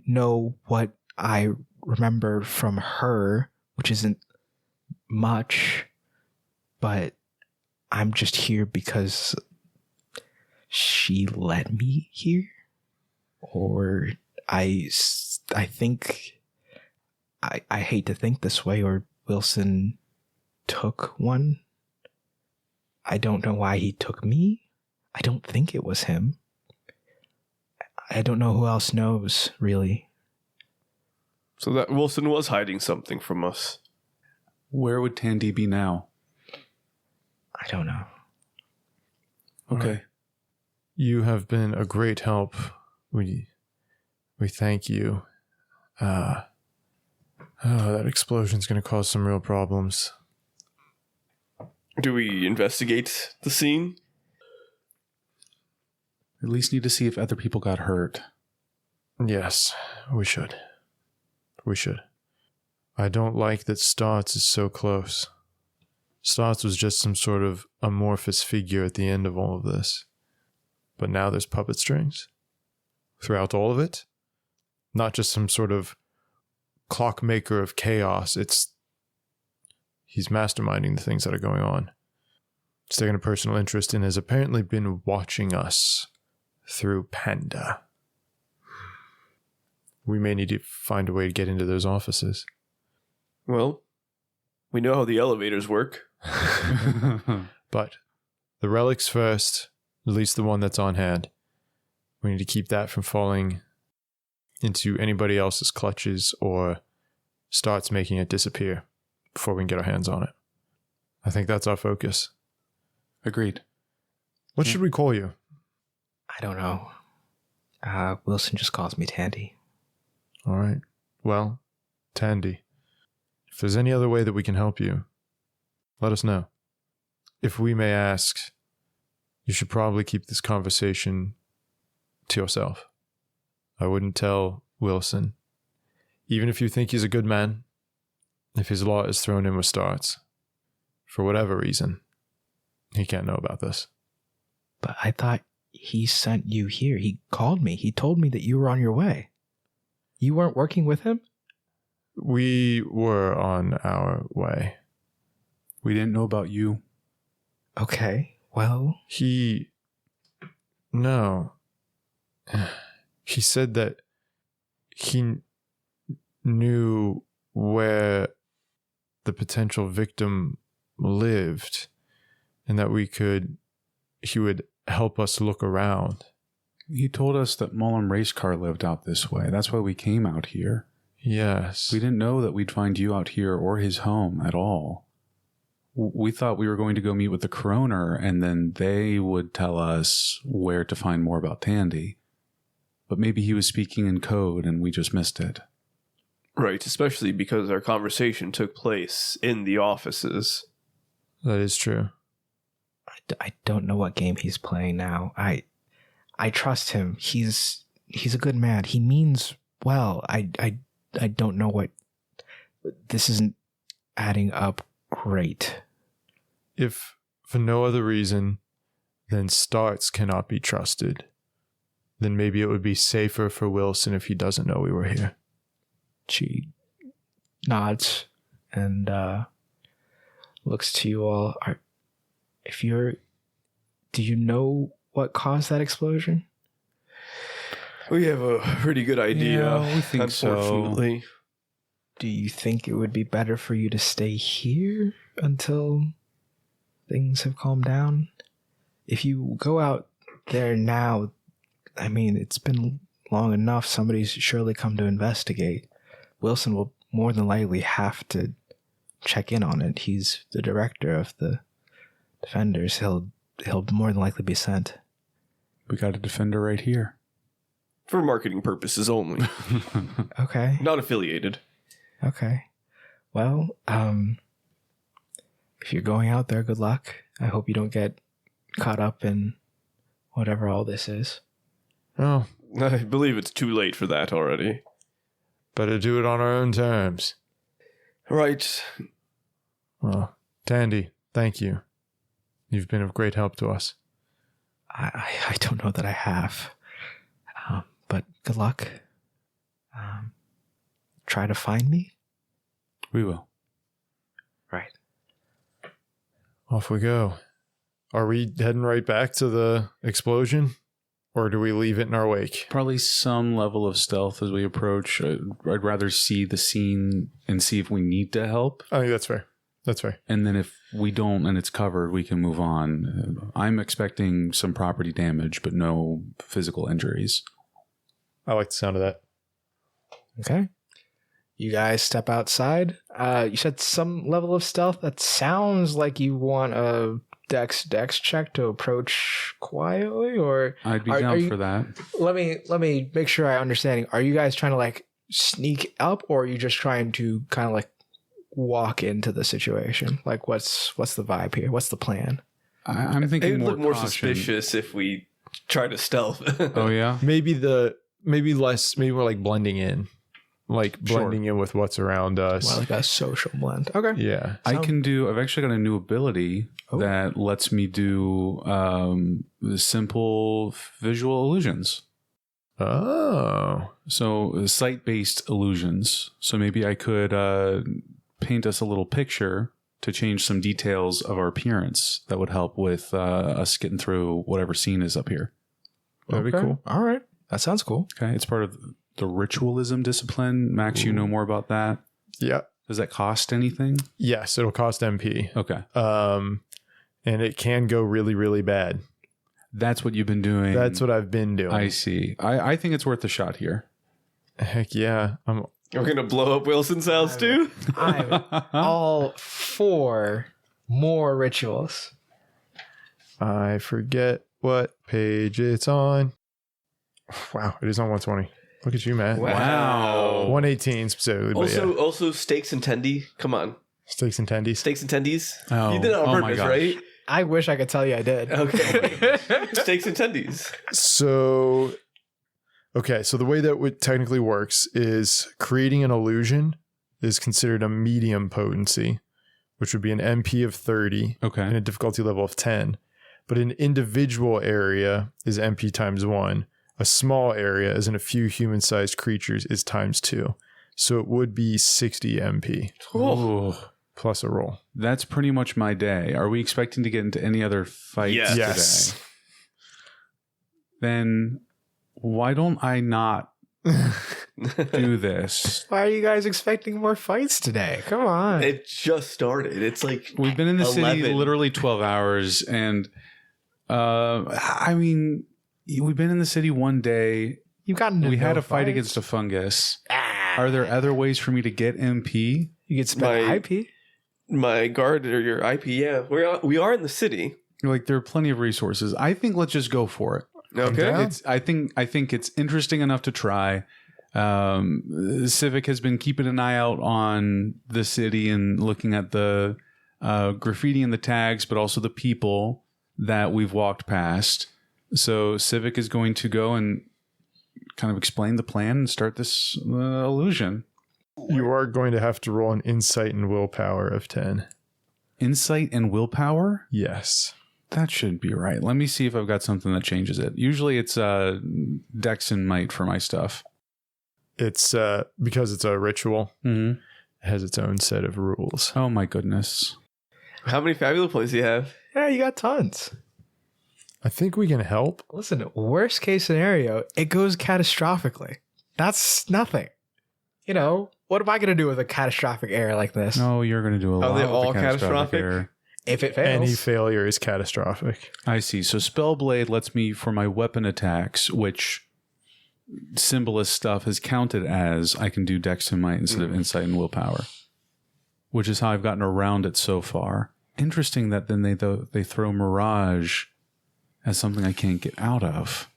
know what I remember from her, which isn't much, but I'm just here because she let me here. Or I think I hate to think this way, or Wilson took one. I don't know why he took me. I don't think it was him. I don't know who else knows, really. So that Wilson was hiding something from us. Where would Tandy be now? I don't know. Okay. You have been a great help. We thank you. That explosion's going to cause some real problems. Do we investigate the scene? At least need to see if other people got hurt. Yes, we should. We should. I don't like that Starts is so close. Starts was just some sort of amorphous figure at the end of all of this. But now there's puppet strings throughout all of it. Not just some sort of clockmaker of chaos. He's masterminding the things that are going on. He's taken a personal interest and has apparently been watching us through Panda. We may need to find a way to get into those offices. Well, we know how the elevators work. But the relics first, at least the one that's on hand. We need to keep that from falling into anybody else's clutches or starts making it disappear before we can get our hands on it. I think that's our focus. Agreed. What should we call you? I don't know. Wilson just calls me Tandy. All right. Well, Tandy, if there's any other way that we can help you, let us know. If we may ask, you should probably keep this conversation to yourself. I wouldn't tell Wilson. Even if you think he's a good man, if his lot is thrown in with starts, for whatever reason, he can't know about this. But I thought he sent you here. He called me. He told me that you were on your way. You weren't working with him? We were on our way. We didn't know about you. Okay, well... No. He said that he knew where the potential victim lived and that he would help us look around. He told us that Mullen race car lived out this way. That's why we came out here. Yes. We didn't know that we'd find you out here or his home at all. We thought we were going to go meet with the coroner and then they would tell us where to find more about Tandy. But maybe he was speaking in code and we just missed it. Right, especially because our conversation took place in the offices. That is true. I don't know what game he's playing now. I trust him. He's a good man. He means well. I don't know what... This isn't adding up great. If for no other reason than starts cannot be trusted, then maybe it would be safer for Wilson if he doesn't know we were here. She nods and looks to you all. Do you know what caused that explosion? We have a pretty good idea, Yeah, we think unfortunately. Do you think it would be better for you to stay here until things have calmed down? If you go out there now, I mean, it's been long enough. Somebody's surely come to investigate. Wilson will more than likely have to check in on it. He's the director of the Defenders. He'll more than likely be sent. We got a defender right here. For marketing purposes only. Okay. Not affiliated. Okay. Well, if you're going out there, good luck. I hope you don't get caught up in whatever all this is. Oh, I believe it's too late for that already. better do it on our own terms. Right. Well, Tandy, thank you. You've been of great help to us. I don't know that I have. But good luck. Try to find me. We will. Right. Off we go. Are we heading right back to the explosion? Or do we leave it in our wake? Probably some level of stealth as we approach. I'd rather see the scene and see if we need to help. I think that's fair. That's fair. And then if we don't and it's covered, we can move on. I'm expecting some property damage, but no physical injuries. I like the sound of that. Okay. You guys step outside. You said some level of stealth. That sounds like you want a dex check to approach quietly, or I'd be down for that. Let me make sure I'm understanding. Are you guys trying to like sneak up, or are you just trying to kind of like walk into the situation? Like what's the vibe here? What's the plan? I'm thinking It would more look more caution. suspicious if we try to stealth. Oh yeah. Maybe we're like blending in. Like blending in with what's around us. Well, like a social blend. Okay. Yeah. I've actually got a new ability that lets me do simple visual illusions. Oh. So sight-based illusions. So maybe I could paint us a little picture to change some details of our appearance that would help with us getting through whatever scene is up here. That'd be cool. All right. That sounds cool. Okay, it's part of the ritualism discipline. Max, you know more about that. Yeah. Does that cost anything? Yes, it'll cost MP. Okay. And it can go really, really bad. That's what you've been doing. That's what I've been doing. I see. I think it's worth a shot here. Heck yeah. We're going to blow up Wilson's house too? I'm all for more rituals. I forget what page it's on. Wow, it is on 120. Look at you, Matt. Wow. 118 specifically. But yeah. Also steaks and tendy. Come on. Steaks and tendies. Steaks and tendies. Oh, You did it on oh my purpose, gosh. right? I wish I could tell you I did. Okay. Stakes and tendies. So, okay. So the way that it technically works is creating an illusion is considered a medium potency, which would be an MP of 30 and Okay. a difficulty level of 10. But an individual area is MP times 1. A small area, as in a few human-sized creatures, is times 2. So it would be 60 MP Ooh, plus a roll. that's pretty much my day. Are we expecting to get into any other fights Yes. Yes. today? Then why don't I not do this? Why are you guys expecting more fights today? Come on. It just started. It's like We've been in the city 11. literally 12 hours, and I mean, we've been in the city one day. You've gotten We had no a fight fights. against a fungus. Ah. Are there other ways for me to get MP? You could spend My- IP. my guard or your IP. Yeah, we are in the city. Like, there are plenty of resources. I think let's just go for it. Okay. down. I think it's interesting enough to try. Civic has been keeping an eye out on the city and looking at the graffiti and the tags, but also the people that we've walked past. So Civic is going to go and kind of explain the plan and start this illusion. You are going to have to roll an insight and willpower of 10. Insight and willpower? Yes. That should be right. Let me see if I've got something that changes it. Usually it's Dex and Might for my stuff. It's because it's a ritual, Mm-hmm. it has its own set of rules. Oh my goodness. How many fabulous points do you have? Yeah, you got tons. I think we can help. Listen, worst case scenario, it goes catastrophically. That's nothing. You know, what am I going to do with a catastrophic error like this? No, you're going to do a lot they of all the catastrophic catastrophic? error. If it fails. Any failure is catastrophic. I see. So Spellblade lets me, for my weapon attacks, which Symbolist stuff is counted as, I can do Dex and Might instead of Insight and Willpower, which is how I've gotten around it so far. Interesting that then they throw Mirage as something I can't get out of.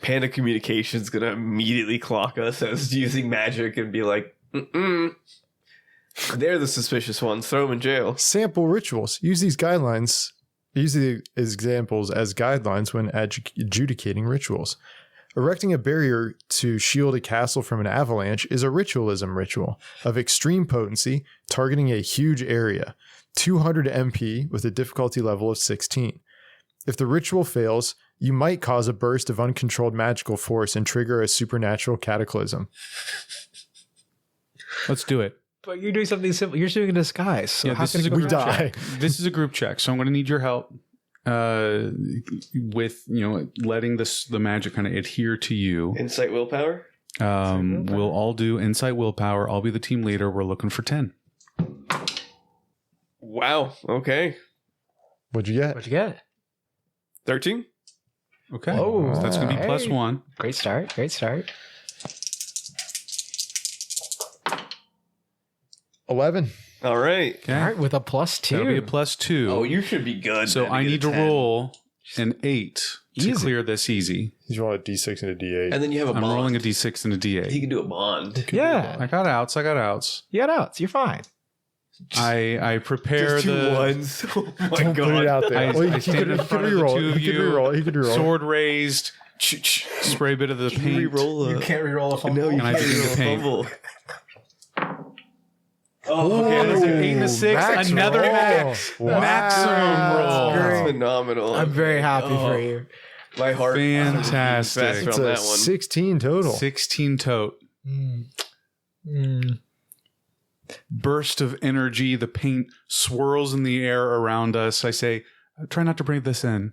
Panda Communications gonna immediately clock us as using magic and be like, mm-mm. They're the suspicious ones. Throw them in jail. Sample rituals. Use these guidelines. Use the examples as guidelines when adjudicating rituals. Erecting a barrier to shield a castle from an avalanche is a ritualism ritual of extreme potency, targeting a huge area, 200 MP with a difficulty level of 16. If the ritual fails, you might cause a burst of uncontrolled magical force and trigger a supernatural cataclysm. Let's do it. But you're doing something simple. You're doing a disguise. So Yeah, how this can is it a go We group wrong? die. This is a group check, so I'm going to need your help with letting the magic kind of adhere to you. Insight, willpower. We'll all do Insight Willpower. I'll be the team leader. We're looking for 10. Wow. Okay. What'd you get? What'd you get? 13. Okay. Oh, So that's going to be hey. +1. Great start. Great start. 11. All right. Okay. All right, with a +2. That'll be a +2. Oh, you should be good. So then I get a need to 10. roll an 8 to Easy. clear this easy. He's rolling a d6 and a d8. And then you have a I'm bond. rolling a d6 and a He d8. can do a bond. Yeah. I got outs. You got outs. You're fine. I prepare Just two the ones. Oh my Don't god. put it out there. I- Well, I he stand could in front of the reroll. two of He could you. reroll. He could reroll. sword raised. Spray a bit of the Can paint. you re-roll a... re-roll a No, you And I can't begin to re-roll a paint. fumble. Oh, okay. That's an That's 8 and a 6. Max Another roll. max. Wow. Maximum roll. Great. phenomenal. I'm very happy for you. My heart. Fantastic. Faster It's on a that one. 16 total. 16 tote. Mm. Burst of energy. The paint swirls in the air around us. I say, try not to bring this in.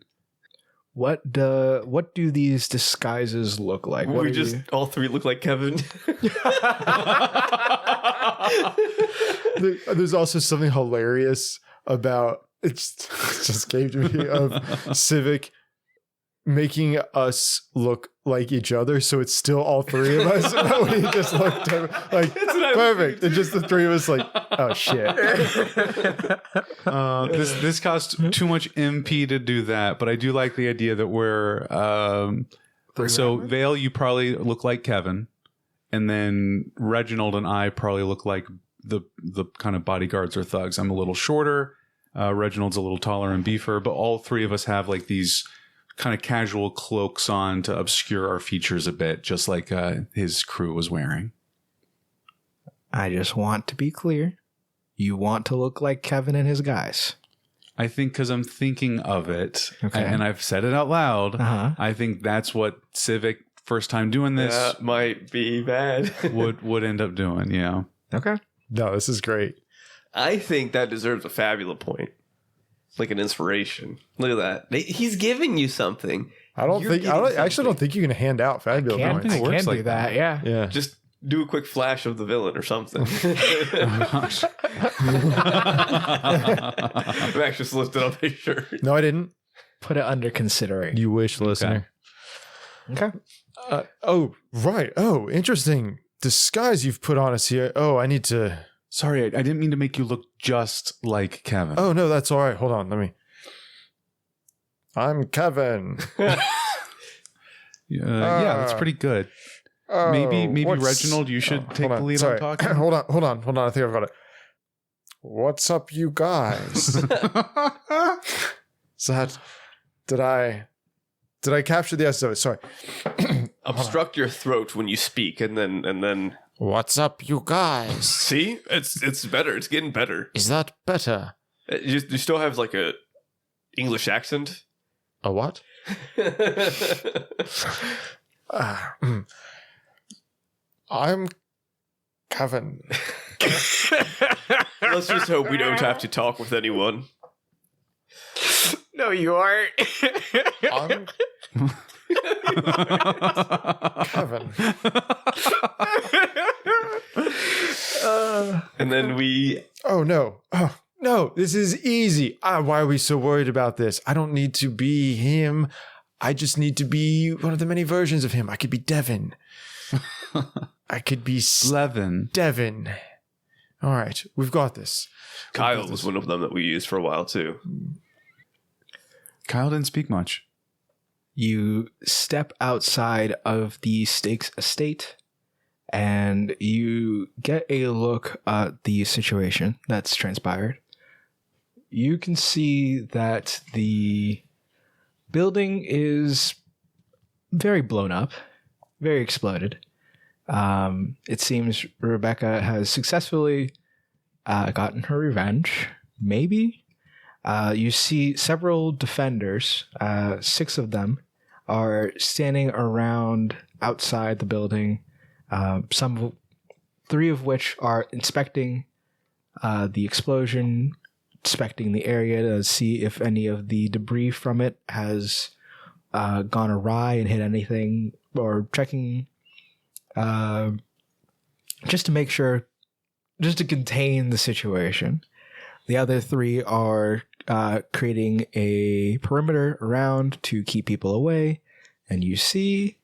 What do these disguises look like? What We are just you- all three look like Kevin. There's also something hilarious about it just came to me of Civic making us look like each other, so it's still all three of us. But when he just looked like That's what I was perfect, and just the three of us like, oh shit. This costs too much MP to do that, but I do like the idea that we're so Vale, you probably look like Kevin, and then Reginald and I probably look like the kind of bodyguards or thugs. I'm a little shorter. Reginald's a little taller and beefer, but all three of us have like these kind of casual cloaks on to obscure our features a bit, just like his crew was wearing. I just want to be clear. You want to look like Kevin and his guys. I think because I'm thinking of it, Okay. and I've said it out loud, Uh-huh. I think that's what Civic, first time doing this, That might be bad. would end up doing, yeah. Okay. No, this is great. I think that deserves a fabula point. Like an inspiration. Look at that. He's giving you something. I don't You're think. I getting don't, actually something. don't think you can hand out fabulous Can, points. I works can do like that, yeah. Yeah. Just do a quick flash of the villain or something. Gosh. Max just lifted up his shirt. No, I didn't. Put it under consideration. You wish, listener. Okay. Oh, right. Oh, interesting disguise you've put on us here. Oh, I need to. Sorry, I didn't mean to make you look just like Kevin. Oh, no, that's all right. Hold on. Let me. I'm Kevin. Yeah, that's pretty good. Oh, Maybe what's- Reginald, you should take hold the on. lead Sorry. on talking. Hold on. I think I've got it. What's up, you guys? Is that? Did I capture the essence of it? Sorry. Obstruct your throat when you speak, and then. What's up, you guys? See, it's better. It's getting better. Is that better? You still have like a English accent. A what? I'm Kevin. Let's just hope we don't have to talk with anyone. No, you aren't. I'm Kevin. And then we. Oh no. Oh no, this is easy. Why are we so worried about this? I don't need to be him. I just need to be one of the many versions of him. I could be Devin. I could be Levin. Devin. All right, we've got this. Kyle was one of them that we used for a while too. Kyle didn't speak much. You step outside of the Stakes estate and you get a look at the situation that's transpired. You can see that the building is very blown up, very exploded. It seems Rebecca has successfully gotten her revenge, maybe. You see several defenders, 6 of them, are standing around outside the building. 3 of which are inspecting the explosion, inspecting the area to see if any of the debris from it has gone awry and hit anything, or checking just to make sure, just to contain the situation. The other 3 are creating a perimeter around to keep people away. And you see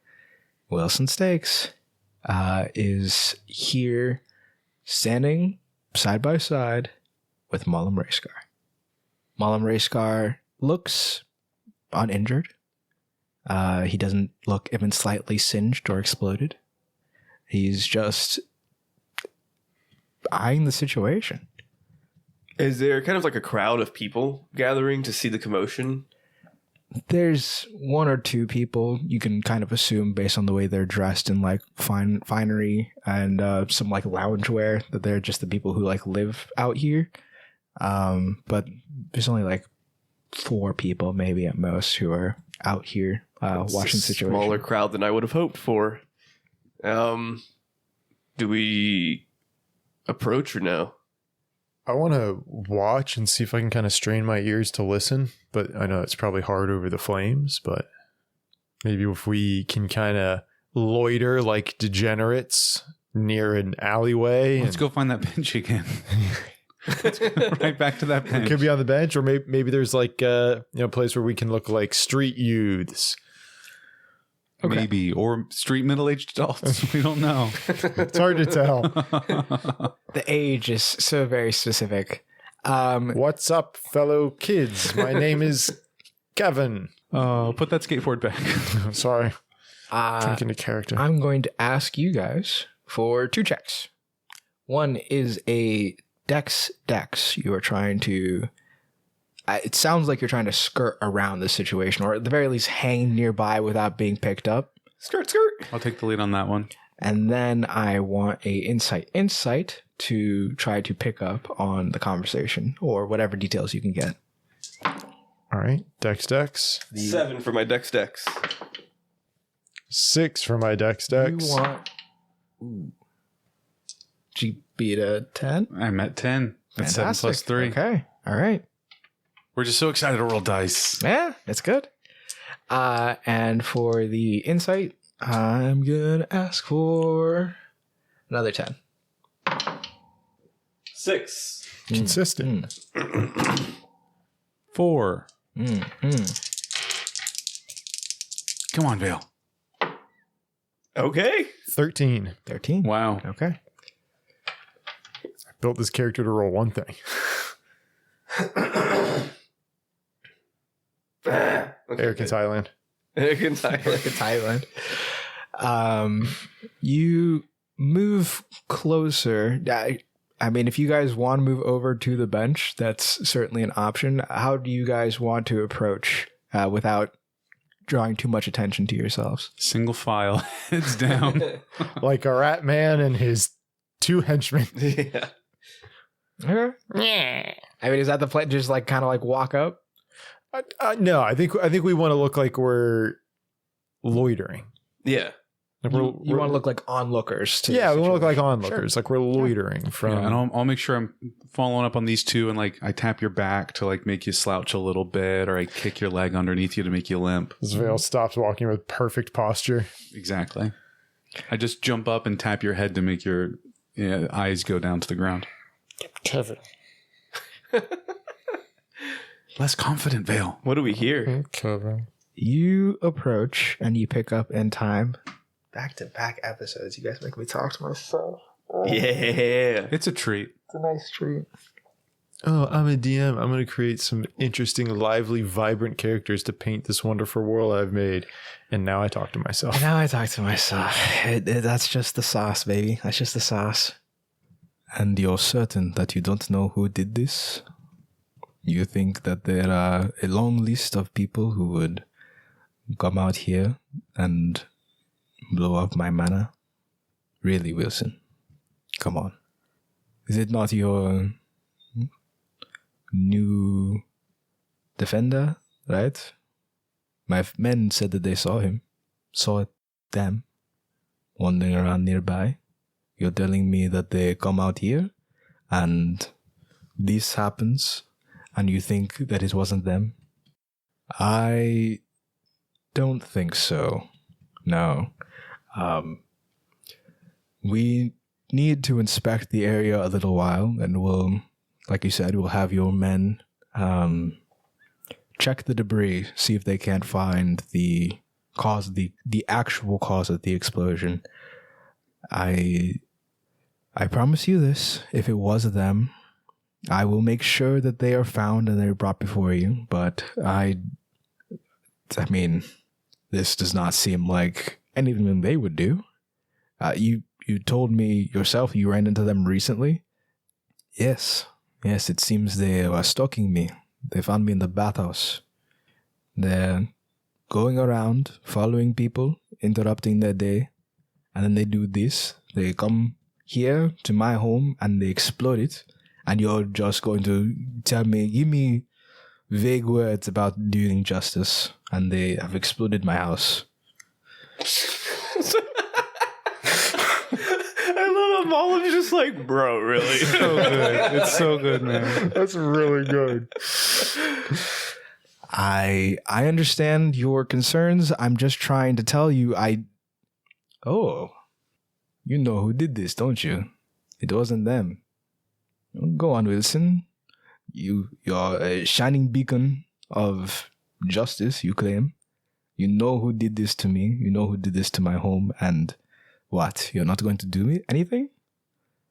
Wilson Stakes is here standing side by side with Malam Rayskar. Malam Rayskar looks uninjured. He doesn't look even slightly singed or exploded. He's just eyeing the situation. Is there kind of like a crowd of people gathering to see the commotion? There's 1 or 2 people you can kind of assume based on the way they're dressed in like finery and some like loungewear that they're just the people who like live out here. But there's only like 4 people maybe at most who are out here watching the situation. Smaller crowd than I would have hoped for. Do we approach or no? I want to watch and see if I can kind of strain my ears to listen, but I know it's probably hard over the flames, but maybe if we can kind of loiter like degenerates near an alleyway. Let's go find that bench again. Let's go right back to that bench. It could be on the bench, or maybe there's like a place where we can look like street youths. Okay. Maybe. Or street middle-aged adults. We don't know. It's hard to tell. The age is so very specific. What's up, fellow kids? My name is Kevin. Put that skateboard back. Sorry. Drinking a character. I'm going to ask you guys for 2 checks. One is a dex. You are trying to it sounds like you're trying to skirt around this situation, or at the very least hang nearby without being picked up. Skirt. I'll take the lead on that one. And then I want a insight to try to pick up on the conversation or whatever details you can get. All right. Dex. 7 for my dex. 6 for my dex. You want... Ooh. Did you beat a 10? I'm at 10. That's 7 Fantastic. plus 3. Okay. All right. We're just so excited to roll dice. Yeah, it's good. And for the insight, I'm going to ask for another 10. 6. Consistent. 4. Come on, Vale. Okay. 13. 13. Wow. Okay. Built this character to roll one thing. Eric Thailand. Thailand. You move closer. I mean, if you guys want to move over to the bench, that's certainly an option. How do you guys want to approach without drawing too much attention to yourselves? Single file. Heads down. Like a rat man and his 2 henchmen. Yeah. Okay. I mean, is that the plan? Just like kind of like walk up? No, I think we want to look like we're loitering. Yeah. Like You want to look like onlookers. To we the want to look like situation. onlookers, like we're loitering from. Yeah, and I'll make sure I'm following up on these two, and like I tap your back to like make you slouch a little bit, or I kick your leg underneath you to make you limp. Vale stops walking with perfect posture. Exactly. I just jump up and tap your head to make your eyes go down to the ground. Kevin. Less confident, Vale. What do we hear? Kevin. You approach and you pick up in time. Back-to-back episodes. You guys make me talk to myself. Yeah. It's a treat. It's a nice treat. Oh, I'm a DM. I'm going to create some interesting, lively, vibrant characters to paint this wonderful world I've made. And now I talk to myself. Now I talk to myself. That's just the sauce, baby. That's just the sauce. And you're certain that you don't know who did this? You think that there are a long list of people who would come out here and blow up my manor? Really, Wilson? Come on. Is it not your new defender, right? My men said that they saw them wandering around nearby. You're telling me that they come out here and this happens and you think that it wasn't them? I don't think so. No. We need to inspect the area a little while, and we'll, like you said, we'll have your men check the debris, see if they can't find the actual cause of the explosion. I promise you this, if it was them, I will make sure that they are found and they're brought before you, but I mean, this does not seem like anything they would do. You told me yourself you ran into them recently? Yes, it seems they were stalking me. They found me in the bathhouse. They're going around, following people, interrupting their day, and then they do this. They come here to my home and they explode it, and you're just going to give me vague words about doing justice, and they have exploded my house. I love them all. I'm just like, bro, really? So good. It's so good, man. That's really good. I understand your concerns. I'm just trying to tell you Oh, you know who did this, don't you? It wasn't them. Go on, Wilson. You're a shining beacon of justice, you claim. You know who did this to me. You know who did this to my home. And what? You're not going to do anything?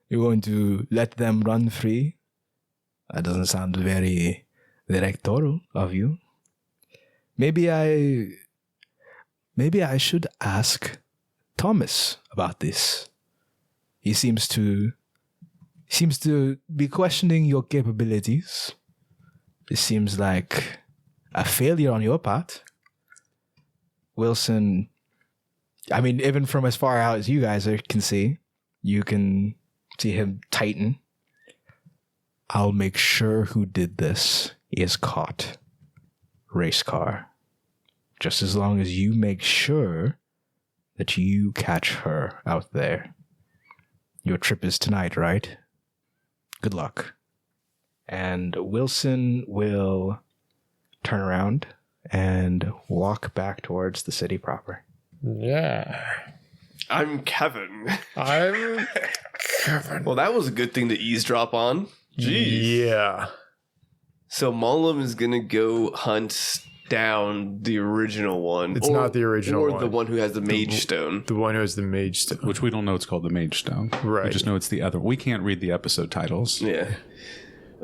You're going to let them run free? That doesn't sound very directorial of you. Maybe I should ask Thomas about this. He seems to be questioning your capabilities. This seems like a failure on your part. Wilson, I mean, even from as far out as you guys can see, you can see him tighten. I'll make sure who did this is caught. Race car. Just as long as you make sure that you catch her out there. Your trip is tonight, right? Good luck. And Wilson will turn around and walk back towards the city proper. Yeah. I'm Kevin. I'm Kevin. Well, that was a good thing to eavesdrop on. Jeez. Yeah. So Mullum is going to go hunt down the original one. It's not the original or one. the one who has the Mage Stone. The one who has the Mage Stone. Which we don't know it's called the Mage Stone. Right. We just know it's the other. We can't read the episode titles. Yeah.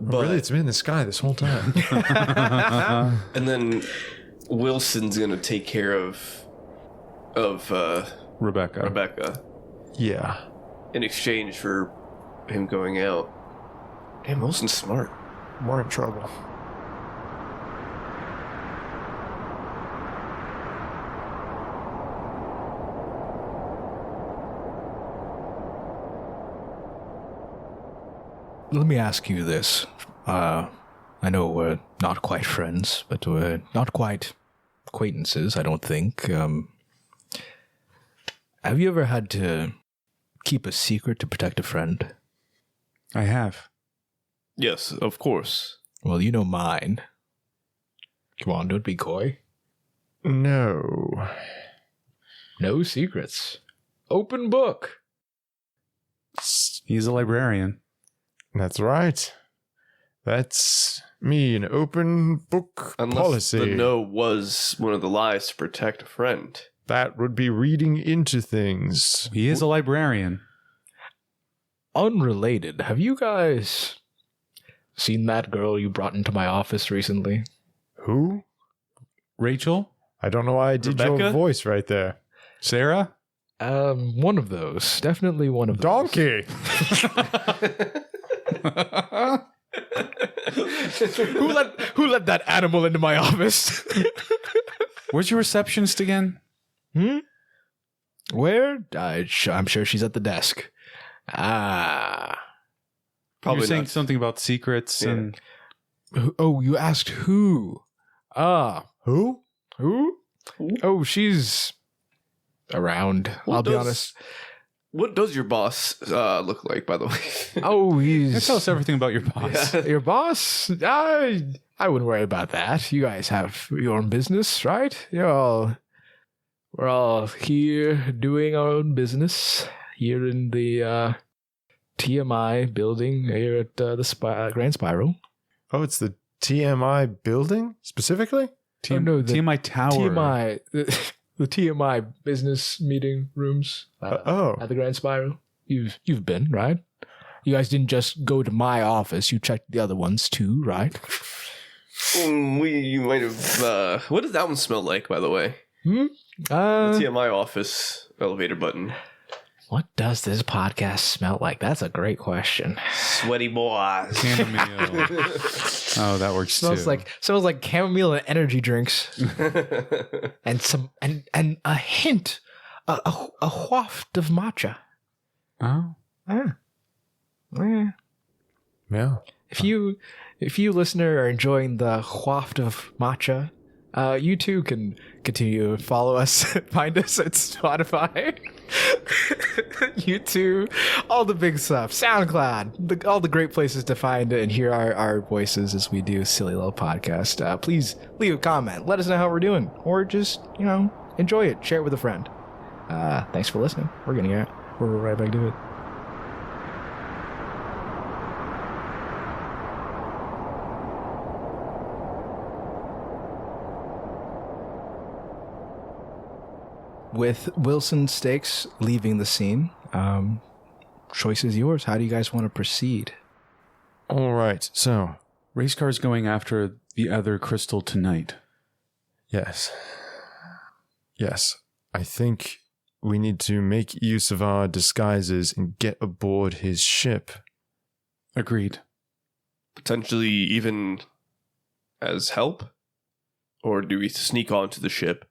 But really, it's been in the sky this whole time. And then Wilson's going to take care of Rebecca. Yeah. in exchange for him going out. Damn, Wilson's smart. More in trouble. Let me ask you this. I know we're not quite friends, but we're not quite acquaintances, I don't think. Have you ever had to keep a secret to protect a friend? I have. Yes, of course. Well, you know mine. Come on, don't be coy. No. No secrets. Open book. He's a librarian. That's right. That's me, an open book Unless policy. the no was one of the lies to protect a friend. That would be reading into things. He is a librarian. Unrelated, have you guys seen that girl you brought into my office recently? Who? Rachel? I don't know why I did your Rebecca? voice right there. Sarah? One of those. Definitely one of those. Donkey! Who let that animal into my office? Where's your receptionist again? Where? I'm sure she's at the desk. Ah. Probably You're saying not. something about secrets Yeah. and Oh, you asked who? Who? Who? Oh, she's around. I'll be honest. What does your boss look like, by the way? Oh, Yeah, tell us everything about your boss. your boss. I wouldn't worry about that. You guys have your own business, right? We're all here doing our own business here in the TMI building here at the Grand Spiral. Oh, it's the TMI building specifically? No, the TMI Tower. TMI, the TMI business meeting rooms at the Grand Spiral. You've been, right? You guys didn't just go to my office. You checked the other ones too, right? You might have. What does that one smell like, by the way? The TMI office elevator button. What does this podcast smell like? That's a great question. Sweaty boys. Chamomile. Oh, that works Smells too. like chamomile and energy drinks, and some and a hint, a waft of matcha. Oh. Yeah. Yeah. If you listener are enjoying the waft of matcha, you too can continue to follow us, find us at Spotify, YouTube, all the big stuff, SoundCloud, all the great places to find and hear our voices as we do a silly little podcast. Please leave a comment, let us know how we're doing, or just enjoy it, share it with a friend. Thanks for listening. We're right back to it. With Wilson Stakes leaving the scene, choice is yours. How do you guys want to proceed? All right. So, Race car's going after the other crystal tonight. yes. I think we need to make use of our disguises and get aboard his ship. Agreed. Potentially even as help? Or do we sneak onto the ship?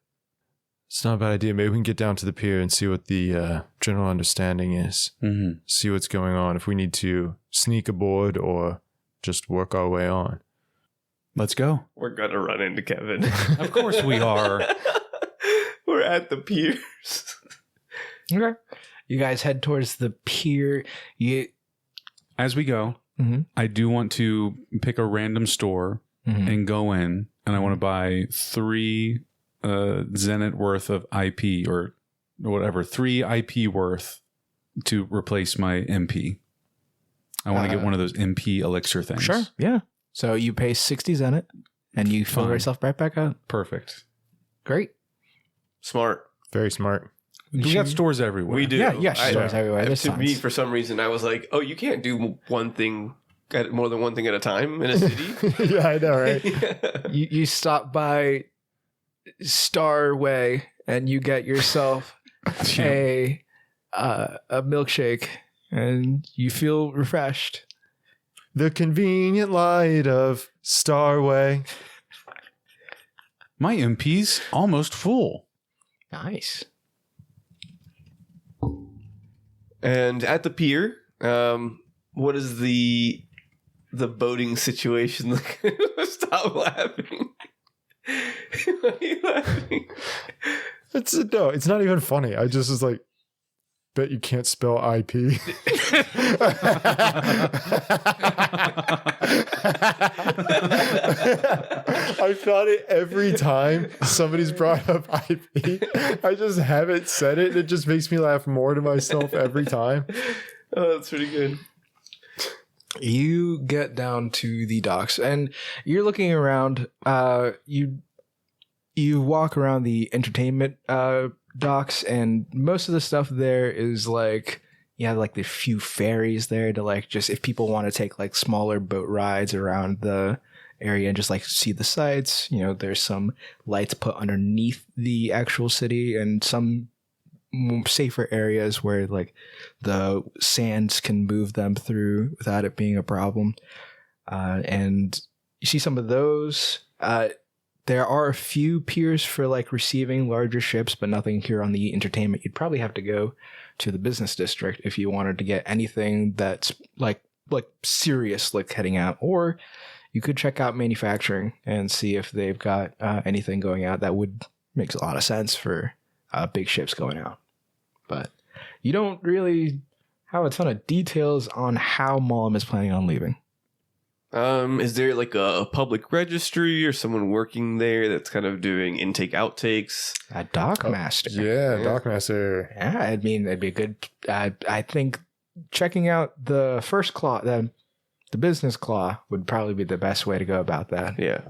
It's not a bad idea. Maybe we can get down to the pier and see what the general understanding is. Mm-hmm. See what's going on. If we need to sneak aboard or just work our way on. Let's go. We're gonna run into Kevin. Of course we are. We're at the piers. Okay. You guys head towards the pier. As we go, I do want to pick a random store and go in, and I want to buy 3 Zenit worth of IP or whatever, 3 IP worth to replace my MP. I want to get one of those MP elixir things. Sure. Yeah. So you pay 60 Zenit and you fill Fine. yourself right back up. Perfect. Great. Smart. Very smart. We got stores everywhere. We do. Yeah, stores everywhere. There's To me, tons. for some reason, I was like, "Oh, you can't do one thing at more than one thing at a time in a city." Yeah, I know, right? You stop by Starway and you get yourself a milkshake and you feel refreshed. The convenient light of Starway. My MP's almost full. Nice. And at the pier, what is the boating situation like? Stop laughing. Why are you laughing? No, it's not even funny. I just was like, bet you can't spell IP. I found it every time somebody's brought up IP. I just haven't said it. It just makes me laugh more to myself every time. Oh, that's pretty good. You get down to the docks and you're looking around. You walk around the entertainment docks, and most of the stuff there is like you have like the few ferries there to like just if people want to take like smaller boat rides around the area and just like see the sights. You know, there's some lights put underneath the actual city and some safer areas where like the sands can move them through without it being a problem. And you see some of those. There are a few piers for like receiving larger ships, but nothing here on the entertainment. You'd probably have to go to the business district if you wanted to get anything that's like serious, like heading out. Or you could check out manufacturing and see if they've got anything going out that would makes a lot of sense for big ships going out. But you don't really have a ton of details on how Mollum is planning on leaving. Is there like a public registry or someone working there that's kind of doing intake outtakes? A dockmaster. Yeah, Dockmaster. Yeah, I mean, it'd be good. I think checking out the first claw, the business claw, would probably be the best way to go about that. Yeah.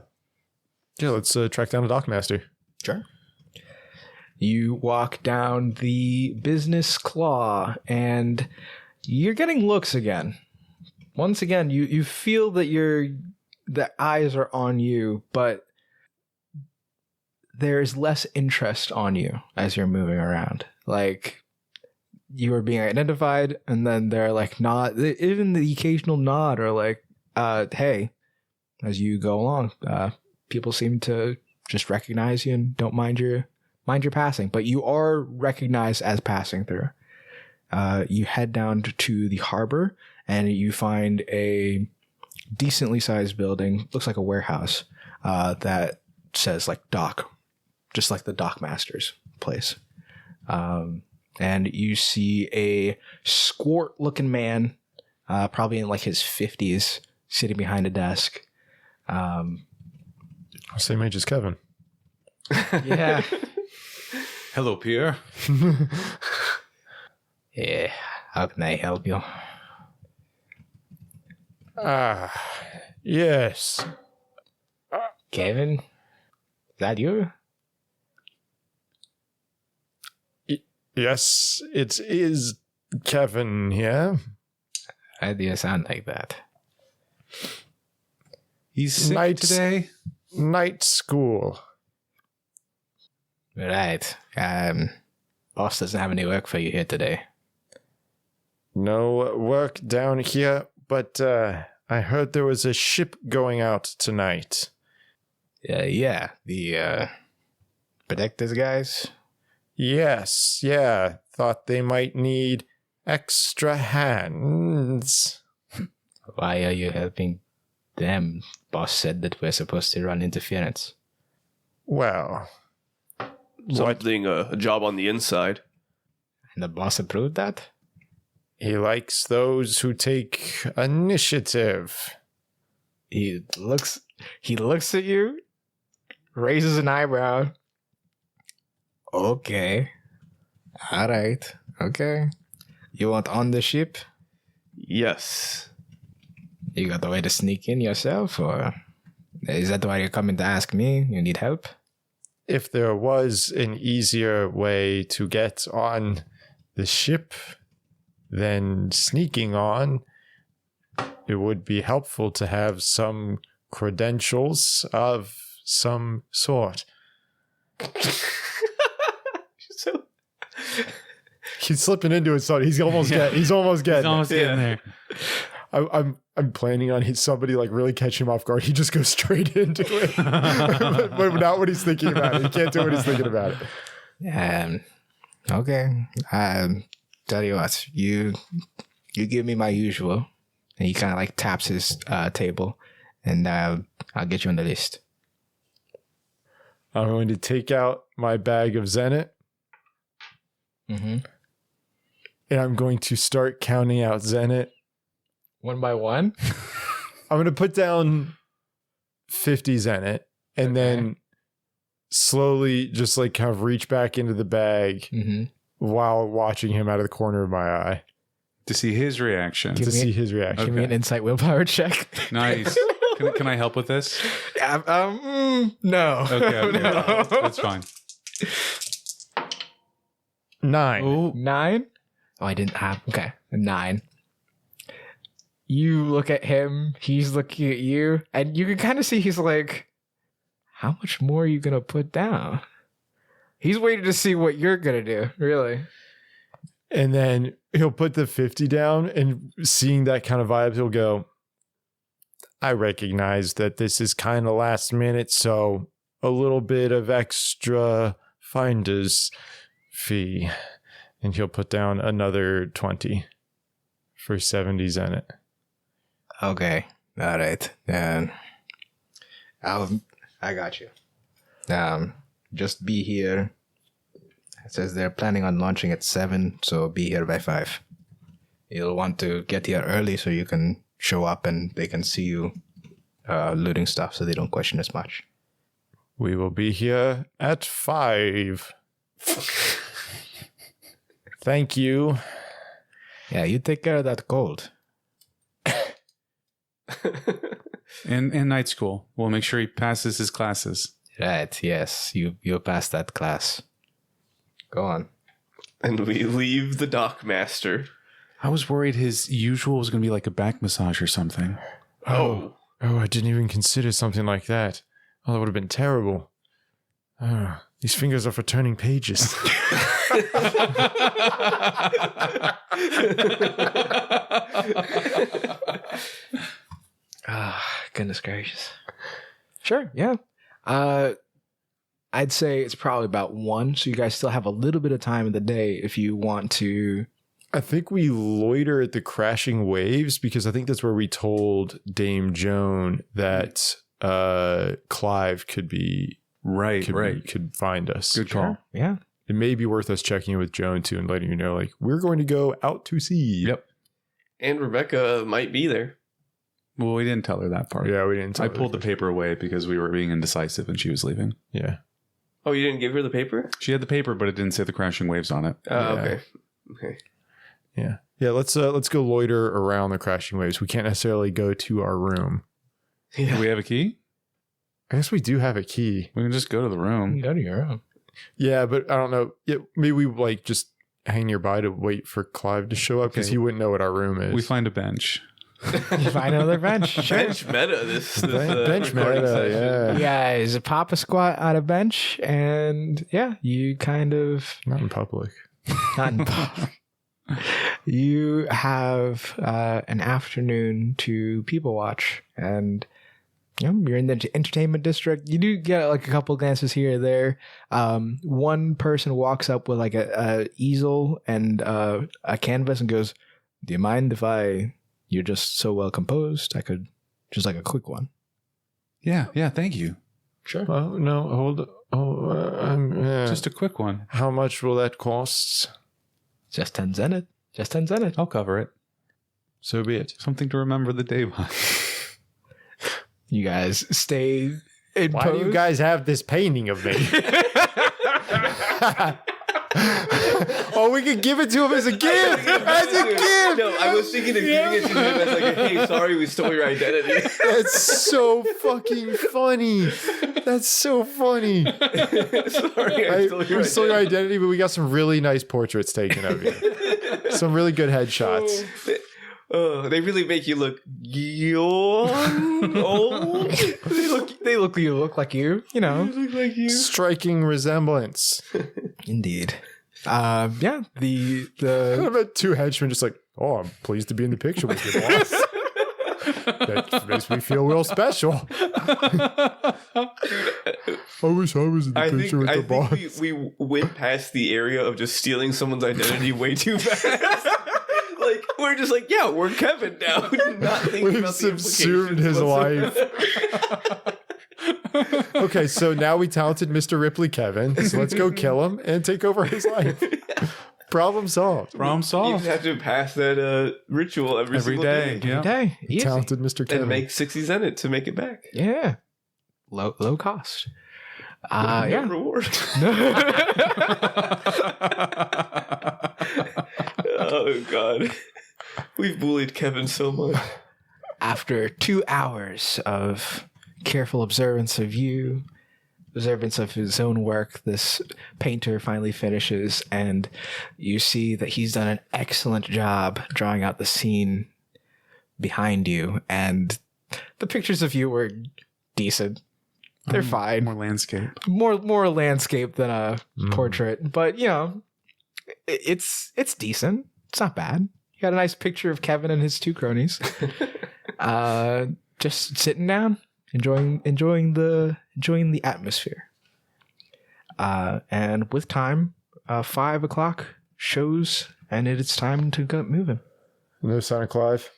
Yeah, let's track down a Dockmaster. Sure. You walk down the business claw, and you're getting looks again. Once again, you feel that the eyes are on you, but there's less interest on you as you're moving around. Like you are being identified, and then they're like nod, even the occasional nod, or like, "Hey," as you go along. People seem to just recognize you and don't mind your passing, but you are recognized as passing through. You head down to the harbor. And you find a decently sized building, looks like a warehouse, that says like dock, just like the dockmaster's place. And you see a squat looking man, probably in like his 50s, sitting behind a desk. I'll say Mage is Kevin. Yeah. Hello, Pierre. Yeah. How can I help you? Yes. Kevin? Is that you? Yes, it is Kevin here. Why do you sound like that? He's sick today. Night school. Right. Boss doesn't have any work for you here today. No work down here, but I heard there was a ship going out tonight. Yeah, the protectors guys. Yes, yeah. Thought they might need extra hands. Why are you helping them? Boss said that we're supposed to run interference. Well, Something, a job on the inside. And the boss approved that? he likes those who take initiative. He looks at you, raises an eyebrow. Okay. All right. Okay. You want on the ship? Yes. You got the way to sneak in yourself, or is that why you're coming to ask me? You need help? If there was an easier way to get on the ship than sneaking on, it would be helpful to have some credentials of some sort. So, He's slipping into it, son. He's almost getting He's almost Yeah. getting there. I'm planning on somebody like really catch him off guard. He just goes straight into it, but not what he's thinking about it. He can't do what he's thinking about it. Okay. Tell you what, you give me my usual, and he kind of like taps his table, and I'll get you on the list. I'm going to take out my bag of Zenit, Mm-hmm. and I'm going to start counting out Zenit. One by one. I'm going to put down 50 Zenit, and then slowly just like kind of reach back into the bag Mm-hmm. while watching him out of the corner of my eye To see his reaction. Give to me- see his reaction. Give me an insight willpower check. Nice. Can I help with this? No. Okay, No. that's fine. 9. Oh, 9? Oh, I didn't have. Okay, 9. You look at him, he's looking at you, and you can kind of see he's like, how much more are you going to put down? He's waiting to see what you're going to do, really. And then he'll put the 50 down, and seeing that kind of vibe, he'll go, I recognize that this is kind of last minute, so a little bit of extra finder's fee. And he'll put down another 20 for 70 Zenit. Okay, all right. I got you. Just be here. It says they're planning on launching at 7, so be here by 5. You'll want to get here early so you can show up and they can see you looting stuff so they don't question as much. We will be here at 5. Thank you. Yeah, you take care of that gold. in night school. We'll make sure he passes his classes. Right, yes. You'll pass that class. Go on. and we leave the dockmaster. I was worried his usual was going to be like a back massage or something. Oh. Oh, I didn't even consider something like that. Oh, that would have been terrible. Oh, these fingers are for turning pages. Goodness gracious. Sure, yeah. I'd say it's probably about 1, so you guys still have a little bit of time in the day if you want to. I think we loiter at the crashing waves because I think that's where we told Dame Joan that Clive could be could find us. Good call. Sure, yeah. It may be worth us checking in with Joan too and letting you know, like, we're going to go out to sea. Yep. And Rebecca might be there. Well, we didn't tell her that part. Yeah, we didn't. Tell I her pulled the that. paper away because we were being indecisive and she was leaving. Yeah. Oh, you didn't give her the paper? She had the paper, but it didn't say the crashing waves on it. Oh, Yeah. okay. Okay. Yeah. Yeah. Let's go loiter around the crashing waves. We can't necessarily go to our room. Do we have a key? I guess we do have a key. We can just go to the room. Go to your room. Yeah, but I don't know. Yeah, maybe we like just hang nearby to wait for Clive to show up because Okay. he wouldn't know what our room is. We find a bench. You find another bench. Sure. Bench meta this bench recording meta, session. yeah. You guys pop a squat on a bench, and yeah, you kind of Not in public. not in public. You have an afternoon to people watch, and You're in the entertainment district. You do get like a couple glances here or there. One person walks up with like a easel and a canvas and goes, "Do you mind if you're just so well composed? I could just like a quick one." Yeah, thank you. Sure. Oh, no, hold. Just a quick one. How much will that cost? Just 10 zenith. Just 10 zenith. I'll cover it. So be it. Something to remember the day by. You guys stay in Why pose. do you guys have this painting of me? Oh, we could give it to him as a gift. As a gift. No, I was thinking of giving it to him as like, hey, sorry, we stole your identity. That's so fucking funny. That's so funny. Sorry, I stole your We stole your identity, but we got some really nice portraits taken of you. Some really good headshots. They really make you look young, old. They look like you. You know. Look like you. Striking resemblance. Indeed. Yeah. The I've had two henchmen just like, oh, I'm pleased to be in the picture with you, boss. That makes me feel real special. I wish I was in the picture with the boss. think we went past the area of just stealing someone's identity way too fast. Like, we're just like, yeah, we're Kevin now. Not thinking We've about the subsumed implications his whatsoever. life. Okay, so now we talented Mr. Ripley Kevin. So let's go kill him and take over his life. Problem solved. Problem You solved. just have to pass that ritual every Every single day. Yeah. day. Easy. Talented Mr. Kevin. And make 60 zenith to make it back. Yeah. Low cost. No Yeah. reward. Oh, God. We've bullied Kevin so much. After 2 hours of careful observance of you, observance of his own work, this painter finally finishes, and you see that he's done an excellent job drawing out the scene behind you. And the pictures of you were decent. They're fine. More landscape. More landscape than a portrait, but you know, it's decent. It's not bad. You got a nice picture of Kevin and his two cronies, just sitting down, enjoying the atmosphere. And with time, 5 o'clock shows, and it's time to get moving. No sign of Clive.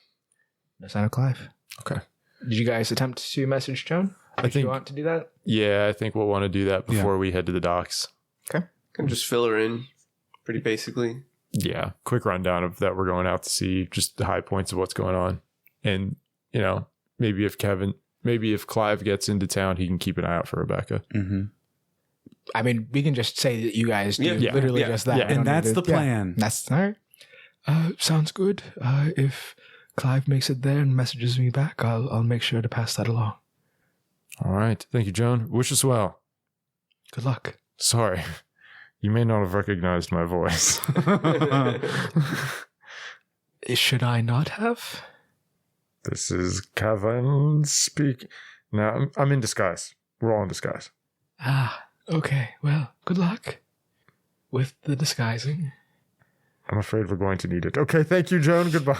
No sign of Clive. Okay. Did you guys attempt to message Joan? I think. You want to do that? Yeah, I think we'll want to do that before we head to the docks. Okay. Can just fill her in pretty basically. Yeah, quick rundown of that we're going out to see, just the high points of what's going on. And, you know, maybe if Clive gets into town, he can keep an eye out for Rebecca. Mm-hmm. I mean, we can just say that you guys do Yeah. literally Yeah. just that. Yeah. We don't And that's need the to- plan. That's all right. Sounds good. If Clive makes it there and messages me back, I'll make sure to pass that along. All right. Thank you, Joan. Wish us well. Good luck. Sorry. You may not have recognized my voice. Should I not have? This is Kevin speak. No, I'm in disguise. We're all in disguise. Okay. Well, good luck with the disguising. I'm afraid we're going to need it. Okay, thank you, Joan. Goodbye.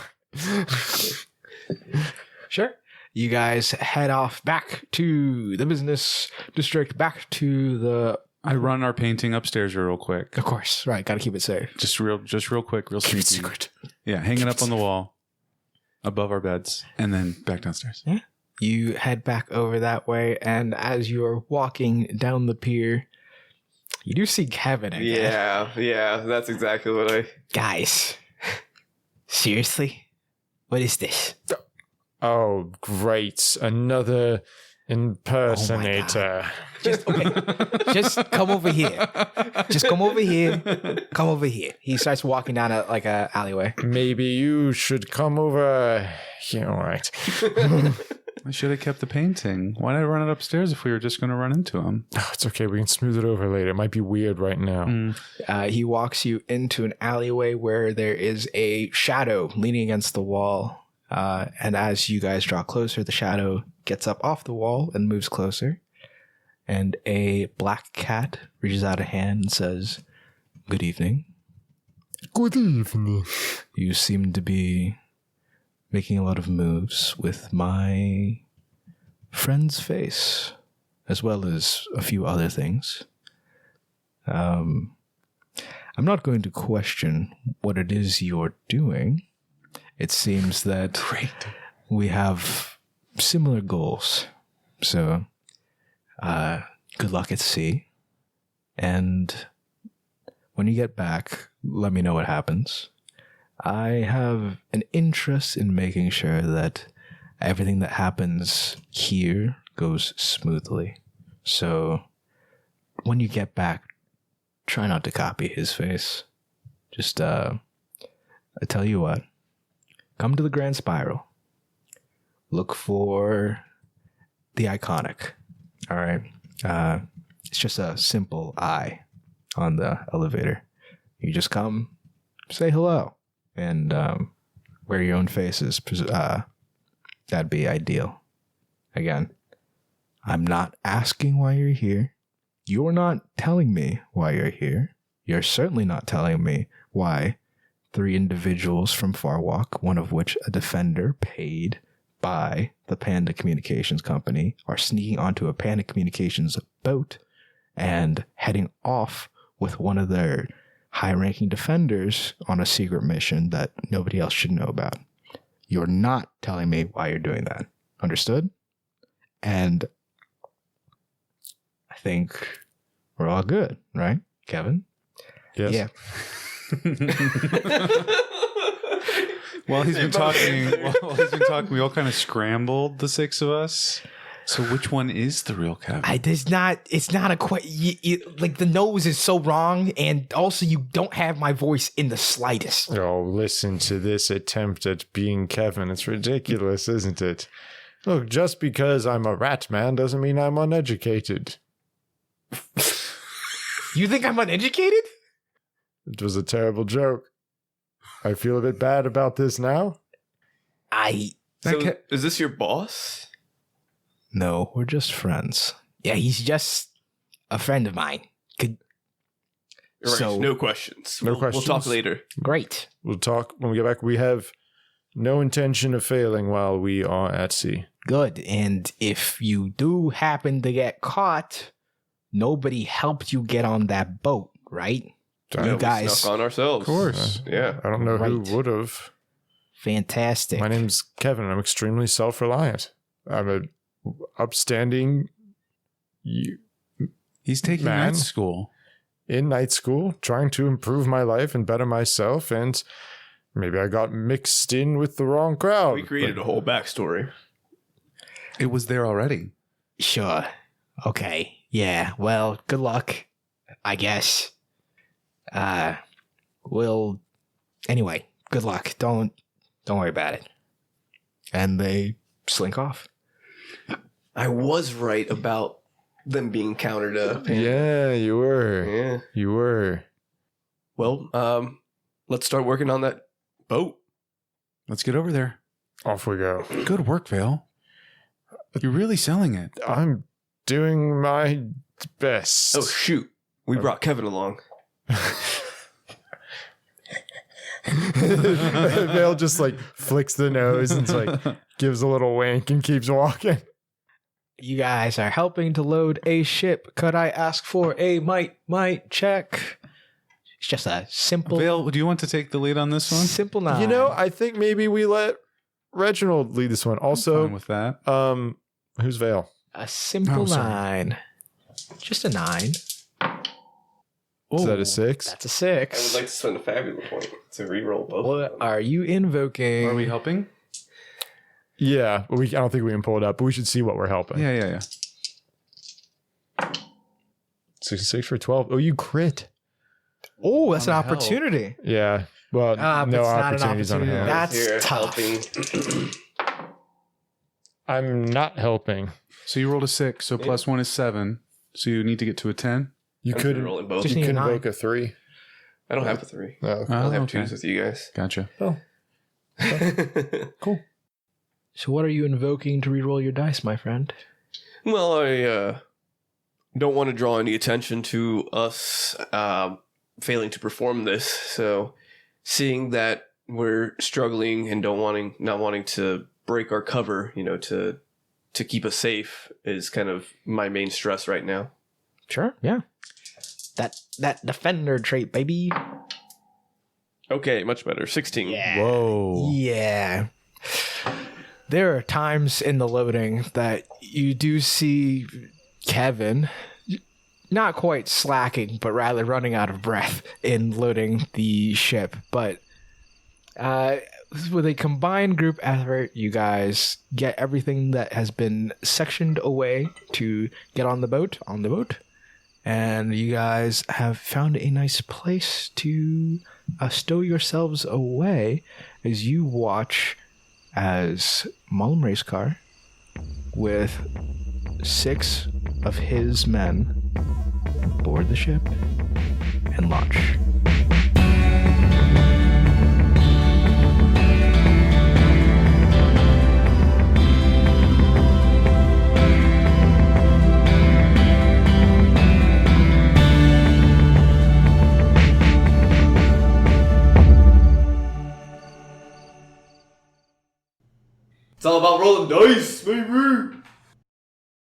Sure. You guys head off back to the business district, back to the... I run our painting upstairs real quick. Of course, right. Got to keep it safe. Just real quick, real Keep it sneaky. secret. Yeah, hanging up on the wall above our beds and then back downstairs. Yeah. You head back over that way, and as you're walking down the pier, you do see Kevin again. Yeah, that's exactly what I... Guys, seriously? What is this? Oh, great. Another impersonator. Just come over here. Just come over here. Come over here. He starts walking down a alleyway. Maybe you should come over here. All right. I should have kept the painting. Why did I run it upstairs if we were just going to run into him? Oh, it's okay. We can smooth it over later. It might be weird right now. He walks you into an alleyway where there is a shadow leaning against the wall. And as you guys draw closer, the shadow gets up off the wall and moves closer. And a black cat reaches out a hand and says, "Good evening. Good evening. You seem to be making a lot of moves with my friend's face, as well as a few other things. I'm not going to question what it is you're doing. It seems that we have similar goals. So, good luck at sea. And when you get back, let me know what happens. I have an interest in making sure that everything that happens here goes smoothly. So, when you get back, try not to copy his face. Just, I tell you what, come to the Grand Spiral. Look for the iconic. All right. It's just a simple I on the elevator. You just come, say hello, and wear your own faces. That'd be ideal. Again, I'm not asking why you're here. You're not telling me why you're here. You're certainly not telling me why 3 individuals from Farwalk, one of which a defender paid by the Panda Communications Company, are sneaking onto a Panda Communications boat and heading off with one of their high-ranking defenders on a secret mission that nobody else should know about. You're not telling me why you're doing that. Understood? And I think we're all good, right, Kevin? Yes. Yeah. While he's been talking, we all kind of scrambled, the 6 of us. So which one is the real Kevin? It's not like the nose is so wrong, and also you don't have my voice in the slightest. Oh, listen to this attempt at being Kevin. It's ridiculous, isn't it? Look, just because I'm a rat man doesn't mean I'm uneducated. You think I'm uneducated? It was a terrible joke. I feel a bit bad about this now. So, is this your boss? No, we're just friends. Yeah, he's just a friend of mine. Right, So- no questions. No We'll questions. talk later. Great. We'll talk when we get back. We have no intention of failing while we are at sea. Good. And if you do happen to get caught, nobody helped you get on that boat, right? Yeah, You we guys, snuck on ourselves. Of course. Yeah. I don't know who Right. would have. fantastic. My name's Kevin. I'm extremely self-reliant. I'm a upstanding He's taking Man. night school. in night school, trying to improve my life and better myself, and maybe I got mixed in with the wrong crowd. We created a whole backstory. It was there already. Sure. Okay. Yeah. Well, good luck, I guess. Anyway, good luck. Don't worry about it. And they slink off. I was right about them being countered up. Yeah, you were. Yeah. You were. Well, let's start working on that boat. Let's get over there. Off we go. Good work, Vale. You're really selling it. I'm doing my best. Oh, shoot. We brought Kevin along. Vale just like flicks the nose and gives a little wink and keeps walking. You guys are helping to load a ship. Could I ask for a might check? It's just a simple, Vale, do you want to take the lead on this one? Simple 9. You know, I think maybe we let Reginald lead this one. Fine Also, with that. who's Vale? a simple Oh, sorry. 9. Just a 9. Is that a 6? That's a 6. I would like to spend a fabulous point to reroll both. What are you invoking? Are we helping? Yeah, I don't think we can pull it up, but we should see what we're helping. Yeah. 66 for 12. Oh, you crit. Oh, that's an On the hell. opportunity. Yeah. Well, but no it's not an opportunities on opportunity. hand. That's Here, tough. helping. I'm not helping. So you rolled a 6, so plus 1 is 7. So you need to get to a 10. You I'm couldn't. rolling both. Just You need a couldn't 9. invoke a 3. I don't have a 3. No. Okay. I don't have okay. 2s with you guys. Gotcha. Cool. So what are you invoking to reroll your dice, my friend? Well, I don't want to draw any attention to us failing to perform this. So, seeing that we're struggling and not wanting to break our cover, to to keep us safe is kind of my main stress right now. Sure, yeah. That defender trait, baby. Okay, much better. 16. Whoa. Yeah. There are times in the loading that you do see Kevin not quite slacking, but rather running out of breath in loading the ship. But with a combined group effort, you guys get everything that has been sectioned away to get on the boat. And you guys have found a nice place to stow yourselves away as you watch as Malum Racecar with 6 of his men board the ship and launch. It's all about rolling dice, baby!